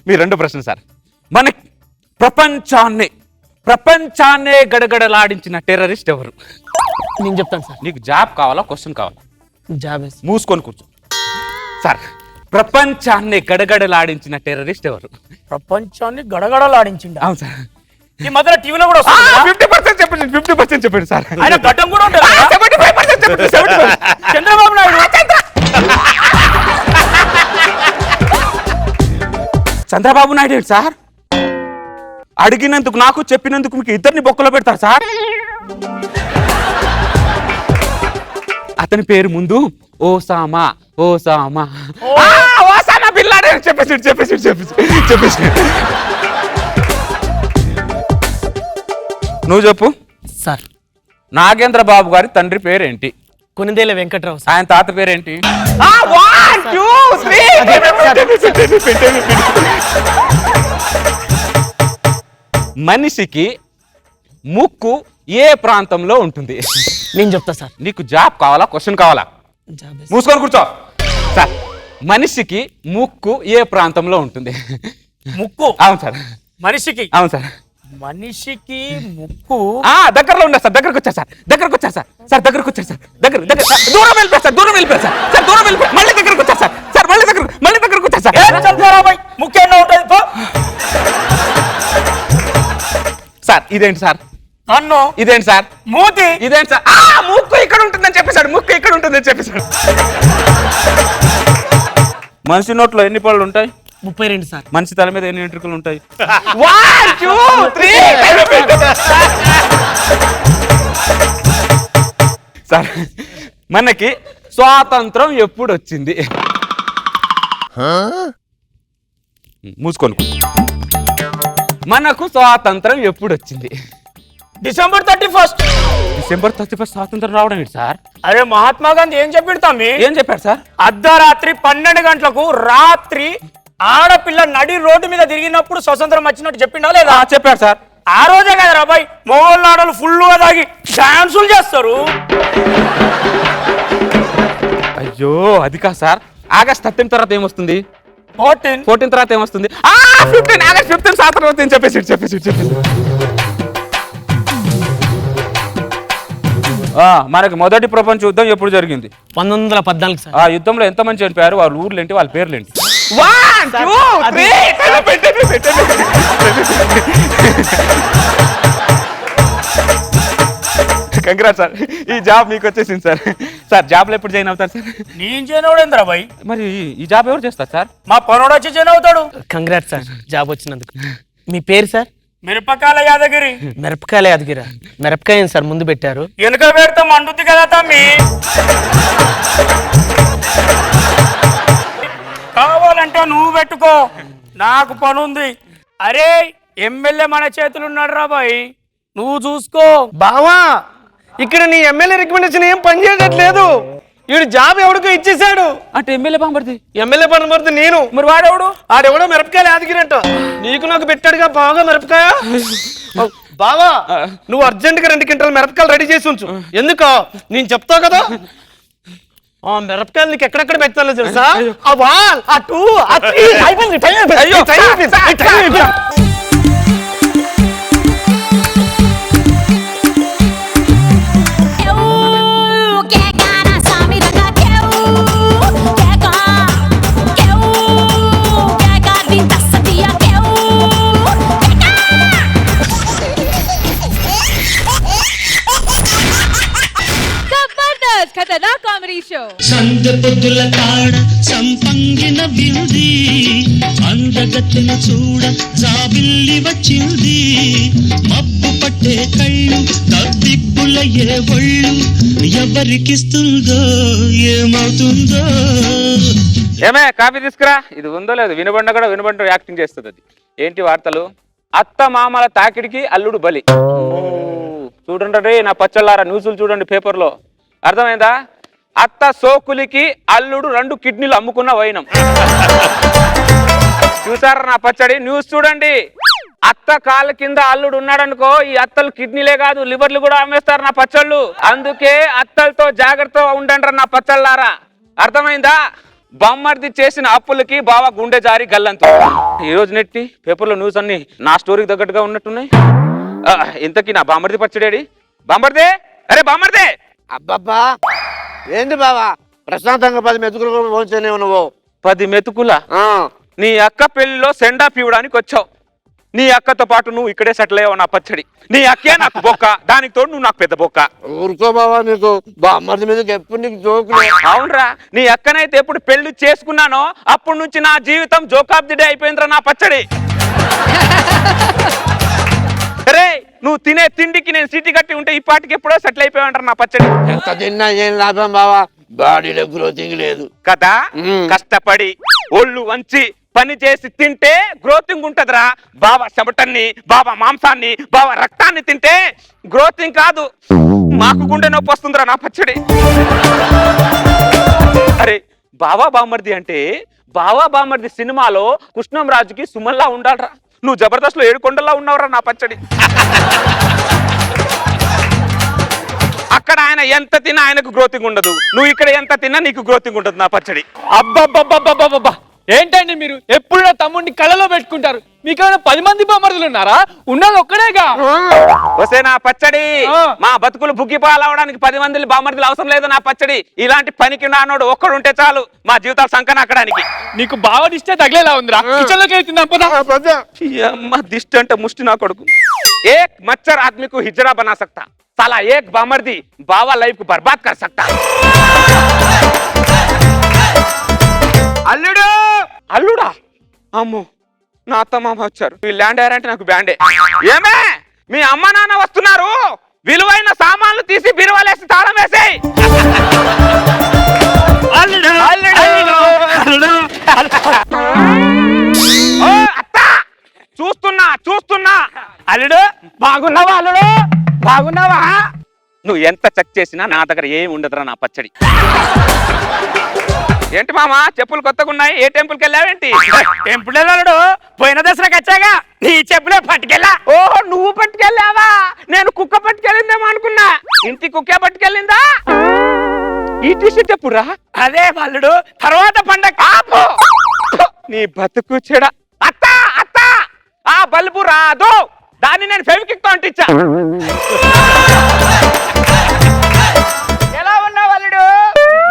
మీ రెండు ప్రశ్నలు సార్. మన ప్రపంచాన్నే గడగడలాడించిన టెర్రరిస్ట్ ఎవరు? నేను చెప్తాను సార్. నీకు జాబ్ కావాలా క్వశ్చన్ కావాలా? జాబ్. మూసుకొని కూర్చో. సార్ ప్రపంచాన్ని గడగడలాడించిన టెర్రరిస్ట్ ఎవరు? ప్రపంచాన్ని గడగడలాడించిండు. అవును సార్. ఈ మధ్య టీవీలో కూడా 50% చెప్పండి సార్. ఆయన గడ్డం కూడా ఉంటుంది. 75% చంద్రబాబు నాయుడు. చంద్రబాబు నాయుడు ఏంటి సార్? అడిగినందుకు నాకు, చెప్పినందుకు మీకు ఇద్దరిని బొక్కలో పెడతారు సార్. అతని పేరు ముందు ఓసామా బిన్ లాడెన్. చెప్పేసి నువ్వు చెప్పు సార్. నాగేంద్ర బాబు గారి తండ్రి పేరేంటి? కొనిదేల వెంకట్రావు. ఆయన తాత పేరేంటి? మనిషికి ముక్కు ఏ ప్రాంతంలో ఉంటుంది? నేను చెప్తా సార్. నీకు జాబ్ కావాలా క్వశ్చన్ కావాలా? జాబ్. మూసుకొని కూర్చో. సార్ మనిషికి ముక్కు ఏ ప్రాంతంలో ఉంటుంది? ముక్కు. అవును సార్. మనిషికి. అవును సార్. మనిషికి ముక్కు దగ్గరలో ఉన్నారు సార్. దగ్గరకు వచ్చారు సార్. దగ్గరకు వచ్చారు సార్. దగ్గర దూరం వెళ్ళిపోయారు సార్. దూరం వెళ్ళిపోయారు. మళ్ళీ దగ్గరకు వచ్చారు సార్. మళ్ళీ దగ్గరకు వచ్చారు సార్. ముక్కు ఎన్నో ఉంటుంది సార్. ఇదేంటి సార్? కన్ను. ఇదేంటి సార్? మూతి. ఇదేంటి సార్? ముక్కు ఇక్కడ ఉంటుందని చెప్పేశాడు. మనిషి నోట్లో ఎన్ని పళ్ళు ఉంటాయి? 32 సార్. మనిషి తల మీద ఎన్ని వెంట్రుకలు ఉంటాయి? 1 2 3 సార్ మనకి స్వాతంత్రం ఎప్పుడు వచ్చింది? మూసుకోను. మనకు స్వాతంత్రం ఎప్పుడు వచ్చింది? డిసెంబర్ 31. డిసెంబర్ 31 స్వాతంత్రం రావడం ఏంటి సార్? అరే మహాత్మా గాంధీ ఏం చెప్పాడు తమ్మి? ఏం చెప్పారు సార్? అర్ధరాత్రి 12 గంటలకు రాత్రి ఆడపిల్ల నడి రోడ్డు మీద తిరిగినప్పుడు స్వతంత్రం వచ్చినట్టు చెప్పిండా లేదా? చెప్పారు సార్. ఆ రోజే కదా రాబాయ్ మొగోళ్ళు ఆడలు ఫుల్గా తాగి డాన్సులు చేస్తారు. అయ్యో అది కాదు సార్. ఆగస్ట్ 13 తర్వాత ఏమొస్తుంది? 14 తర్వాత ఏమొస్తుంది? 15 ఆగస్ట్ 15 స్వాతంత్రం వచ్చింది. చెప్పేసి మనకి మొదటి ప్రపంచ యుద్ధం ఎప్పుడు జరిగింది? 1914 సార్. ఆ యుద్ధంలో ఎంత మంది చనిపోయారు? వాళ్ళ ఊర్లు ఏంటి, వాళ్ళ పేర్లు ఏంటి? 1 2 3 కంగ్రాట్ సార్, ఈ జాబ్ మీకు వచ్చేసింది సార్. సార్ జాబ్లో ఎప్పుడు జాయిన్ అవుతారు సార్? నేను చేయనవుడేంద్రా బాయ్? మరి ఈ జాబ్ ఎవరు చేస్తారు సార్? మా పనోడు వచ్చి జాయిన్ అవుతాడు. కంగ్రాట్ సార్ జాబ్ వచ్చినందుకు. మీ పేరు సార్? మిరపకాయల యాదగిరి. మిరపకాయల యాదగిరా? మిరపకాయ ఏం సార్ ముందు పెట్టారు? వెనుక పెడితే మండుద్ది కదా తమ్మి. కావాలంటే నువ్వు పెట్టుకో, నాకు పని ఉంది. అరే ఎమ్మెల్యే మన చేతులు ఉన్నాడు రా బాయ్, నువ్వు చూసుకో. బావా ఇక్కడ నీ ఎమ్మెల్యే రికమెండేషన్ ఏం పనిచేయట్లేదు. వీడు జాబ్ ఎవడికో ఇచ్చేసాడు. అంటే ఎమ్మెల్యే బాంబర్ది? ఎమ్మెల్యే పని నేను. మరి వాడెవడు? ఆడెవడో మిరపకాయలు యాదగిరంట. నీకు నాకు పెట్టాడుగా బాగా మిరపకాయ. బావా నువ్వు అర్జెంట్ గా 2 క్వింటాల మిరపకాయలు రెడీ చేసి ఉంచు. ఎందుకో నేను చెప్తావు కదా. ఆ మిరపకాయలు నీకు ఎక్కడెక్కడ పెట్టాలో తెలుసా? ఆ 1 ఆ 2 ఆ 3 అయిపోయింది. టైం అయిపోయింది. Jabardasth Khatarnak comedy show. సంద పొద్దుల తాడ సంపంగిన బిల్ది అందగత్తెను చూడ జాబిల్లి వచ్చింది. మబ్బు పట్టే కళ్ళు తద్దిబ్బుల ఏ ఒళ్ళు ఎవరికిస్తుందో ఏమవుతుందో. ఏమే కాఫీ తీసుకురా. ఇది ఉందో లేదు, వినబండ కూడా వినబండ యాక్టింగ్ చేస్తుంది. అది ఏంటి వార్తలు? అత్త మామల తాకిడికి అల్లుడు బలి. చూడండి నా పచ్చళ్ళారా, న్యూస్లు చూడండి పేపర్లో. అర్థమైందా? అత్త సోకులికి అల్లుడు 2 కిడ్నీలు అమ్ముకున్న వైనం. చూసారా నా పచ్చడి? న్యూస్ చూడండి. అత్త కాళ్ళ కింద అల్లుడు ఉన్నాడనుకో, ఈ అత్తలు కిడ్నీలే కాదు లివర్లు కూడా అమ్మేస్తారు నా పచ్చళ్ళు. అందుకే అత్తలతో జాగ్రత్తగా ఉండండి నా పచ్చళ్ళారా. అర్థమైందా? బామ్మర్ది చేసిన అప్పులకి బావ గుండె జారి గల్లంతు. ఈ రోజు నెట్టి పేపర్లో న్యూస్ అన్ని నా స్టోరీకి తగ్గట్టుగా ఉన్నట్టున్నాయి. ఇంతకీ నా బామ్మర్ది పచ్చడేడి? బామ్మర్దే, అరే బామ్మర్దే. అబ్బబ్బా ఏంటి బావా ప్రశాంతంగా 10 మెతుకులు పోంచలేవు నువ్వు? 10 మెతుకులా? నీ అక్క పెళ్లిలో సెండాఫ్ ఇవ్వడానికి వచ్చావు. నీ అక్కతో పాటు నువ్వు ఇక్కడే సెటిల్ అయ్యావు నా పచ్చడి. నీ అక్కే నాకు బొక్క, దానికి తోడు నువ్వు నాకు పెద్ద బొక్క. ఊరుకో బావా, నీకు బామ్మర్ది మీద ఎప్పుడు నీకు జోకులు. అవునరా, నీ అక్కనైతే ఎప్పుడు పెళ్లి చేసుకున్నానో అప్పటి నుంచి నా జీవితం జోక్ ఆఫ్ ది డే అయిపోయిందిరా నా పచ్చడి. అరే నువ్వు తినే తిండికి నేను సీటీ కట్టి ఉంటే ఈ పాటికి ఎప్పుడో సెటిల్ అయిపోయావంటారు నా పచ్చడి. ఎంత తిన్నా ఏం లాభం బావా, బాడీలో గ్రోతింగ్ లేదు కదా. కష్టపడి ఒళ్ళు వంచి పని చేసి తింటే గ్రోతింగ్ ఉంటదిరా. బాబా చెమటన్ని, బాబా మాంసాన్ని, బాబా రక్తాన్ని తింటే గ్రోతింగ్ కాదు, మాకు గుండె నొప్పి వస్తుందిరా నా పచ్చడి. అరే బావా బామ్మర్ది అంటే బావా బామ్మర్ది సినిమాలో కృష్ణంరాజుకి సుమన్లా ఉండాలరా. నువ్వు జబర్దస్త్ లో 7 కొండల్లా ఉన్నావురా నా పచ్చడి. అక్కడ ఆయన ఎంత తిన్నా ఆయనకు గ్రోతింగ్ ఉండదు, నువ్వు ఇక్కడ ఎంత తిన్నా నీకు గ్రోతింగ్ ఉండదు నా పచ్చడి. అబ్బబ్బబ్బబ్బబ్బబ్బా ఏంటండి మీరు ఎప్పుడు నా తమ్ముడిని కళ్ళలో పెట్టుకుంటారు? మీకేమైనా 10 మంది బామర్దులు ఉన్నారా? ఉన్నది ఒక్కడేగా. వస్తే నా పచ్చడి మా బతుకులు బుగ్గిపాలవడానికి 10 మంది బామర్దులు అవసరం లేదు నా పచ్చడి. ఇలాంటి పనికి నానోడు ఒక్కడు ఉంటే చాలు మా జీవితాలు సంకనాకడానికి. నీకు బాగా దిష్టే తగిలేలా ఉందిరా. కిచెన్లోకి వెళ్తుందా? అమ్మ దిష్టి అంటే ముష్టి నా కొడుకు. ఏక్ మచ్చర్ ఆద్మీ కు హిజ్రా బనా సక్తా, సాలా ఏక్ బామర్ది బావా లైఫ్ కు బర్బాద్ కర్ సక్తా. అల్లుడు అల్లుడా? అమ్మో నా అత్త మామ వచ్చారు. వీళ్ళు ల్యాండ్ అయ్యారంటే నాకు బ్యాండే. ఏమే మీ అమ్మ నాన్న వస్తున్నారు, విలువైన సామాన్లు తీసి బిరువాలేసి తాళం వేసేయ్. ఓ అత్త, చూస్తున్నా. అల్లుడు బాగున్నావా? అల్లుడు బాగున్నావా? నువ్వు ఎంత చెక్ చేసినా నా దగ్గర ఏం ఉండదురా నా పచ్చడి. ఏంటి మామా చెప్పులు కొత్తగా ఉన్నాయి? ఏ టెంపుల్కి వెళ్ళావేంటి? టెంపుల్ అల్లుడు పోయిన దసరాకి వచ్చాగా నీ చెప్పులే పట్టుకెళ్ళా. ఓహో, నువ్వు పట్టుకెళ్ళావా? నేను కుక్క పట్టుకెళ్ళిందేమో అనుకున్నా. ఇంటి కుక్కే పట్టుకెళ్ళిందా? ఈ టీషర్ట్ చెప్పురా. అదే అల్లుడు తర్వాత పండగ. ఆపు. నీ బతుకు చెడ. అత్త ఆ బల్బు రాదు, దాన్ని నేను ఫెవికిక్ తో అంటించా. ఎలా ఉన్నావు అల్లుడు?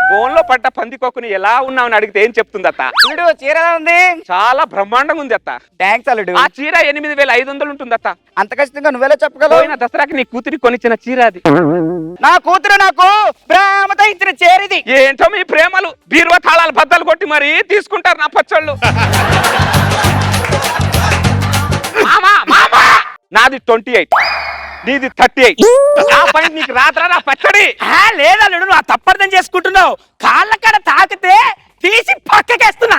ఫోన్ లో పడ్డ పందికొక్కుని ఎలా ఉన్నావని అడిగితే ఏం చెప్తుంది అత్త? అల్లుడు చీర ఎలా ఉంది? చాలా బ్రహ్మాండంగా ఉంది అత్త. థ్యాంక్స్ అల్లుడు. ఆ చీర 8,500 ఉంటుంది అత్త. అంత ఖచ్చితంగా నువ్వెలా చెప్పగలవు? పోయిన దసరాకి నీ కూతురి కొనిచ్చిన చీర అది. నా కూతురు నాకు ప్రేమతో ఇచ్చిన చేరిది. ఏంటో మీ ప్రేమలు, బీరువా తాళాలు బద్దలు కొట్టి మరి తీసుకుంటారు నా పచ్చళ్ళు. మామా నాది 28, నీది 38. ఆ పని నీకు రాత్రా నా పచ్చడి? లేదల్లుడు నువ్వు తప్పర్థం చేసుకుంటున్నావు. కాళ్ళ కాడ తాకితే తీసి పక్కకేస్తున్నా.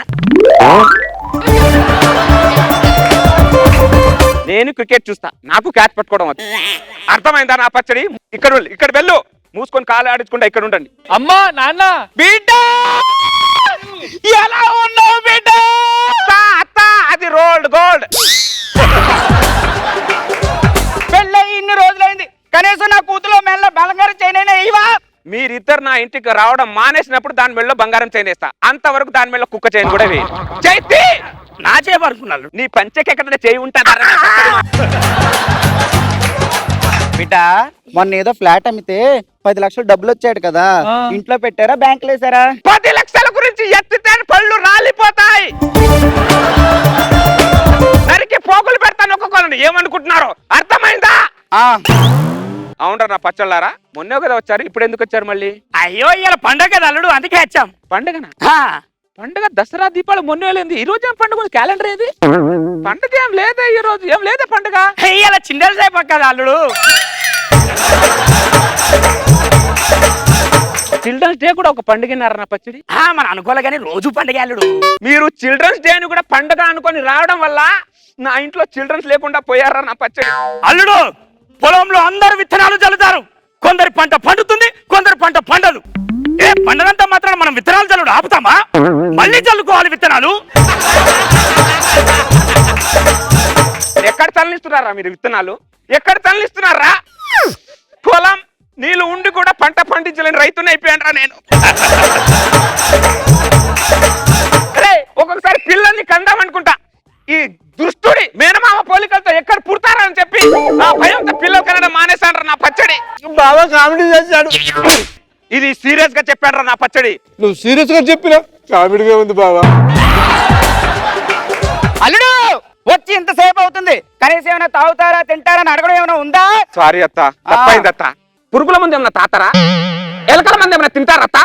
నేను క్రికెట్ చూస్తా, నాకు క్యాచ్ పట్టుకోవడం వచ్చు. అర్థమైందా నా పచ్చడి? ఇక్కడ వెళ్ళు, మూసుకొని కాలు ఆడించుకుంటా ఇక్కడ ఉండండి. అమ్మా నాన్న బిడ్డ ఎలా ఉన్నావు బిడ్డ? అత్త అది రోల్డ్ గోల్డ్. పెళ్ళై ఇన్ని రోజులైంది, కనీసం నా కూతురు మెల్ల బంగారం చైనైనా ఇవా. మీరిద్దరు నా ఇంటికి రావడం మానేసినప్పుడు దాని మెళ్ళలో బంగారం చైన్ వేస్తా. అంతవరకు దాని మెళ్ళలో కుక్క చైన్ కూడా వేయి. చైతి నా చేయబడుకున్నాను. నీ పంచకి ఎక్కడ చేయి ఉంటా? బిడ్డ మొన్న ఏదో ఫ్లాట్ అమ్మితే 10 లక్షలు డబ్బులు వచ్చాడు కదా, ఇంట్లో పెట్టారా బ్యాంకులో వేసారా? 10 లక్షల గురించి ఎత్తితే పళ్ళు రాలిపోతాయి. నరికి పోగులు పెడతాను ఒక్కొక్కరిని. ఏమనుకుంటున్నారు? అర్థమైందా? అవునరా నా పచ్చళ్ళారా, మొన్నే కదా వచ్చారు, ఇప్పుడు ఎందుకు వచ్చారు మళ్ళీ? అయ్యో ఇవాళ పండగ కదా అల్లుడు, అందుకే వచ్చాం. పండగనా? పండగ దసరా దీపావళి మొన్నే వెళ్ళింది. ఈ రోజు ఏం పండుగ? క్యాలెండర్ ఏది? పండుగ ఏం లేదే ఈ రోజు, ఏం లేదే పండుగ. ఇవాళ చిన్నలు సేపు కదా అల్లుడు. చిల్డ్రన్స్ డే కూడా ఒక పండుగన్నారా నా పచ్చడి? మన అనుకోలే కానీ రోజు పండుగ అల్లుడు. మీరు చిల్డ్రన్స్ డే అని కూడా పండుగ అనుకొని రావడం వల్ల నా ఇంట్లో చిల్డ్రన్స్ లేకుండా పోయారా నా పచ్చడి? అల్లుడు పొలంలో అందరు విత్తనాలు చల్లుతారు. కొందరి పంట పండుతుంది, కొందరి పంట పండదు. ఏ పండనంతా మాత్రం మనం విత్తనాలు చల్లుడు ఆపుతామా? మళ్ళీ చల్లుకోవాలి విత్తనాలు. ఎక్కడ తరలిస్తున్నారా మీరు విత్తనాలు? ఎక్కడ తరలిస్తున్నారా? పొలం నీళ్ళు ఉండి కూడా పంట పండించలేని రైతుని అయిపోయానరా నేను. ఒక్కొక్కసారి పిల్లల్ని కందామనుకుంటా, ఈ దుష్టుడి మేనమామ పోలికలతో ఎక్కడ పుడతారని చెప్పి నా భయంతో పిల్లలు కనడం మానేశానరా నా పచ్చడి. బాబా కామెడీ చేశాడు. ఇది సీరియస్ గా చెప్పానరా నా పచ్చడి. నువ్వు సీరియస్ గా చెప్పినా కామెడీగా ఉంది బాబా. అల్లుడు వచ్చి ఇంతసేపు అవుతుంది, కనీసం ఏమైనా తాగుతారా తింటారా అని అడగడం ఏమైనా ఉందా? సారీ అత్త, తప్పైంది అత్త. పురుగుల మంది ఏమన్నా తాతారా? ఎలకల మంది ఏమన్నా తింటారత్త?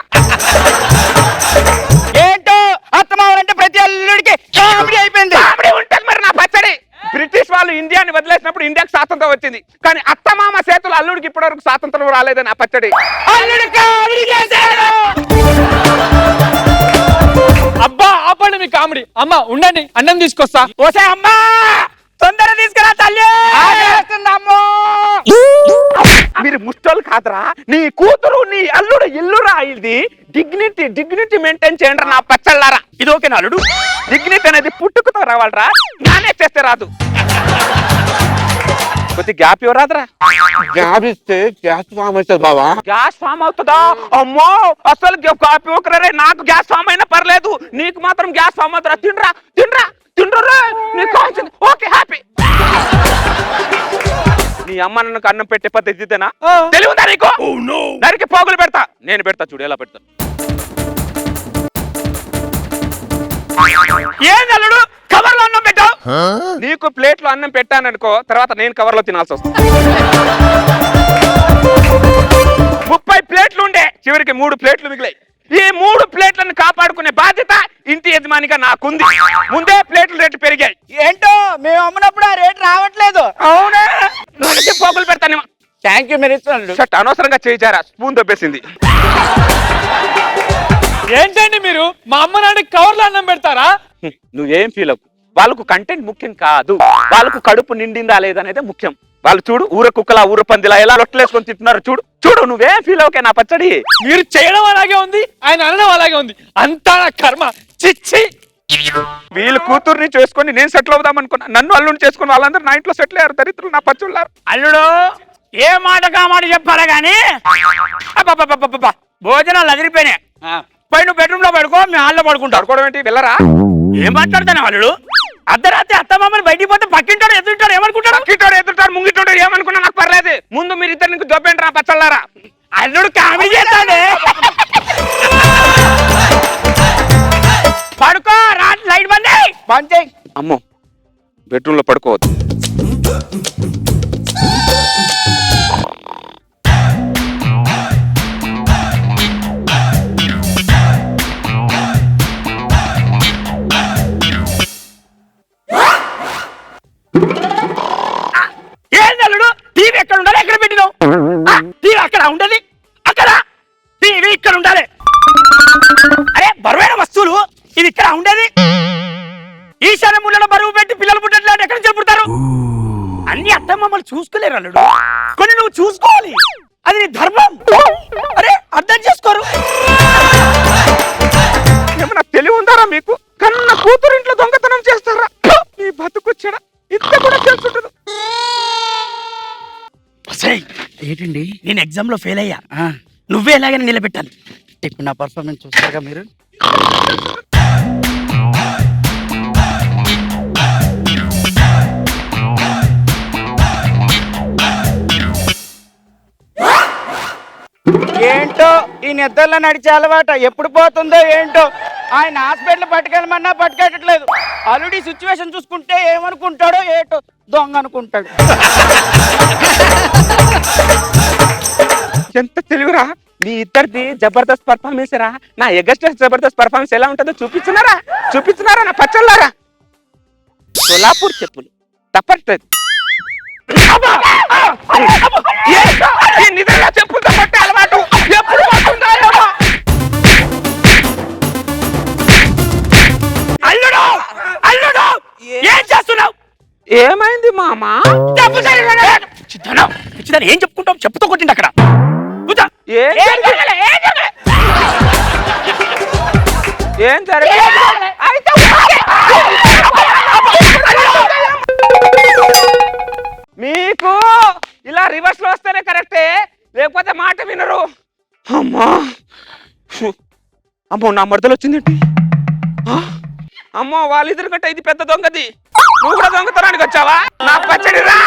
ఏంటో అత్తమావాలంటే ప్రతి అల్లుడికి కామెడీ అయిపోయింది. కామెడీ ఉంటుంది మరి నా పచ్చడి. బ్రిటిష్ వాళ్ళు ఇండియాని వదిలేసినప్పుడు ఇండియాకి స్వాతంత్రం వచ్చింది, కానీ అత్తమామ చేతులు అల్లుడికి ఇప్పటివరకు స్వాతంత్రం రాలేదు నా పచ్చడి. అల్లుడు కామెడీ చేశాడు. అబ్బా ఆపండి మీ కామెడీ. అమ్మ ఉండండి, అన్నం తీసుకొస్తా. ఓసే అమ్మా తొందర తీసుకురా తల్లి. మీరు ముష్టోళ్ళు కాదురా, నీ కూతురు నీ అల్లుడు ఇల్లురా. ఇది డిగ్నిటీ మెయింటైన్ చేయండి నా పచ్చళ్ళారా. ఇది ఓకే అల్లుడు. డిగ్నిటీ అనేది పుట్టుకుతో రావాలరా, నానే చేస్తే రాదు. కొద్ది గ్యాప్ ఇవ్వరాదురా. గ్యాప్ ఇస్తే గ్యాస్ ఫామ్ అవుతుంది బాబా. గ్యాస్ ఫామ్ అవుతుందా? అమ్మో అసలు గ్యాప్ ఇవ్వకరే. నాకు గ్యాస్ ఫామ్ అయినా పర్లేదు, నీకు మాత్రం గ్యాస్ ఫామ్ అవుతుందా? తిండ్రా నీకు కావాల్సింది. Okay happy. నీ అమ్మ నన్ను అన్నం పెట్టే పద్ధతి ఇదేనా? తెలియదా నీకు? నరికి పోగులు పెడతా. నేను పెడతా, చూడు ఎలా పెడతా. ఏంది అల్లుడు కవర్లో అన్నం పెట్టావు? నీకు ప్లేట్ లో అన్నం పెట్టాననుకో, తర్వాత నేను కవర్ లో తినాల్సి వస్తుంది. 30 ప్లేట్లు ఉండే, చివరికి 3 ప్లేట్లు మిగిలాయి. ఈ 3 ప్లేట్లను కాపాడుకునే బాధ్యత ఇంటి యజమానిగా నాకుంది. ముందే ప్లేట్ల రేటు పెరిగాయి. ఏంటో మేము అమ్మినప్పుడు ఆ రేటు రావట్లేదు. అవునా? నరికి పోగులు పెడతాను. థ్యాంక్ యూ మీరు ఇస్తున్నారు షట్ అనవసరంగా చేయించారా స్పూన్ దొబ్బేసింది. ఏంటండి మీరు మా అమ్మ నాన్నకి కవర్లో అన్నం పెడతారా? నువ్వేం ఫీల్ అవ్వు. వాళ్ళకు కంటెంట్ ముఖ్యం కాదు, వాళ్ళకు కడుపు నిండిందా లేదనేదే ముఖ్యం. వాళ్ళు చూడు ఊర కుక్కలా ఊర పందిలా ఎలా లొట్టలేసుకొని తింటున్నారు చూడు చూడు. నువ్వేం ఫీల్ అవ్వకే నా పచ్చడి. మీరు చేయడం అలాగే ఉంది, ఆయన అనడం అలాగే ఉంది. అంతా నా కర్మ. చిచ్చి. వీళ్ళు కూతుర్ని చేసుకొని నేను సెటిల్ అవుదాం అనుకున్నా, నన్ను అల్లుని చేసుకుని వాళ్ళందరూ నా ఇంట్లో సెటిల్ అయ్యారు. దరిద్రులు నా పచ్చున్నారు. అల్లుడు ఏ మాట కామాట చెప్పాలా గాని అబ్బబ్బబ్బబ్బబ్బ, భోజనాలు అదిరిపోయినాయి. పై నువ్వు బెడ్రూమ్ లో పడుకో, మీ హాల్లో పడుకుంటారు. పడుకోవడం ఏంటి వెళ్ళరా? ఏం మాట్లాడతాను అల్లుడు? అర్ధరాత్రి అత్తమామని బయటికి పోతే పక్కింటాడు ఎదురుంటాడు ఏమనుకుంటాడు? పక్కింటాడు ఎదురుతాడు ముంగిటాడు ఏమనుకున్నా నాకు పర్లేదు. ముందు మీరు ఇద్దరు నీకు దొబ్బేంటి రా పచ్చళ్ళారా. అల్లుడు కామెడీ చేస్తాడే. పడుకో రా, లైట్ బంద్ చేయి. బంద్ చేయి. అమ్మో బెడ్రూమ్ లో పడుకోవద్దు. ఏంది అల్లుడు టీవీ ఎక్కడ ఉండాలి, ఎక్కడ పెట్టినావు? టీవీ అక్కడ ఉండదు, అక్కడ టీవీ ఇక్కడ ఉండాలి. అరే బరువైన వస్తువులు ఇది ఇక్కడ ఉండేది. ఈశాన్య మూలలో బరువు పెట్టి పిల్లలు పుట్టట్లే ఎక్కడి నుంచి పుడతారు? అన్ని అత్తమ్మమ్మలు చూసుకోలేరు అల్లుడు, కొన్ని నువ్వు చూసుకోవాలి. అది నీ ధర్మం. అరే అర్థం చేసుకోరు. ఏమన్నా తెలివి ఉందారా మీకు? కన్న కూతురు ఇంట్లో దొంగతనం చేస్తారా? నీ బతుకొచ్చాడా ఇంత కూడా తెలుసుంటదు. ఏంటండి నేను ఎగ్జామ్ లో ఫెయిల్ అయ్యా, నువ్వే ఎలాగైనా నిలబెట్టాలి. ఇప్పుడు నా పర్ఫార్మెన్స్ చూస్తారుగా మీరు. ఏంటో ఈ నిద్రలో నడిచే అలవాట ఎప్పుడు పోతుందో ఏంటో. ఆయన హాస్పిటల్ పట్టుకెళ్ళమన్నా పట్టుకెట్టట్లేదు. ఆల్రెడీ సిచ్యువేషన్ చూసుకుంటే ఏమనుకుంటాడో ఏటో దొంగ అనుకుంటాడు. ఎంత తెలివిరా మీ ఇద్దరిది. జబర్దస్త్ పర్ఫార్మెన్స్ రా. నా ఎగస్టెస్ జబర్దస్త్ పర్ఫార్మెన్స్ ఎలా ఉంటుందో చూపించున్నారా నా పచ్చళ్ళారా. సోలాపూర్ చెప్పులు తప్పట్లేదు. చెప్పులతో కొట్టే అలవాటు ఎప్పుడు పోతుందా? అల్లుడు అల్లుడు ఏం చేస్తున్నావు? ఏమైంది మామా? ఏం చెప్పుకుంటావు? చెప్పుతో కొట్టింది అక్కడ. ఏం జరగలేదు. మీకు ఇలా రివర్స్ లో వస్తేనే కరెక్టే, లేకపోతే మాట వినరు. అమ్మా అమ్మో నా మరదలు వచ్చిందండి. అమ్మో వాళ్ళిద్దరు కంటే ఇది పెద్ద దొంగది. నువ్వు కూడా దొంగతనానికి వచ్చావా? నా పచ్చడి రా.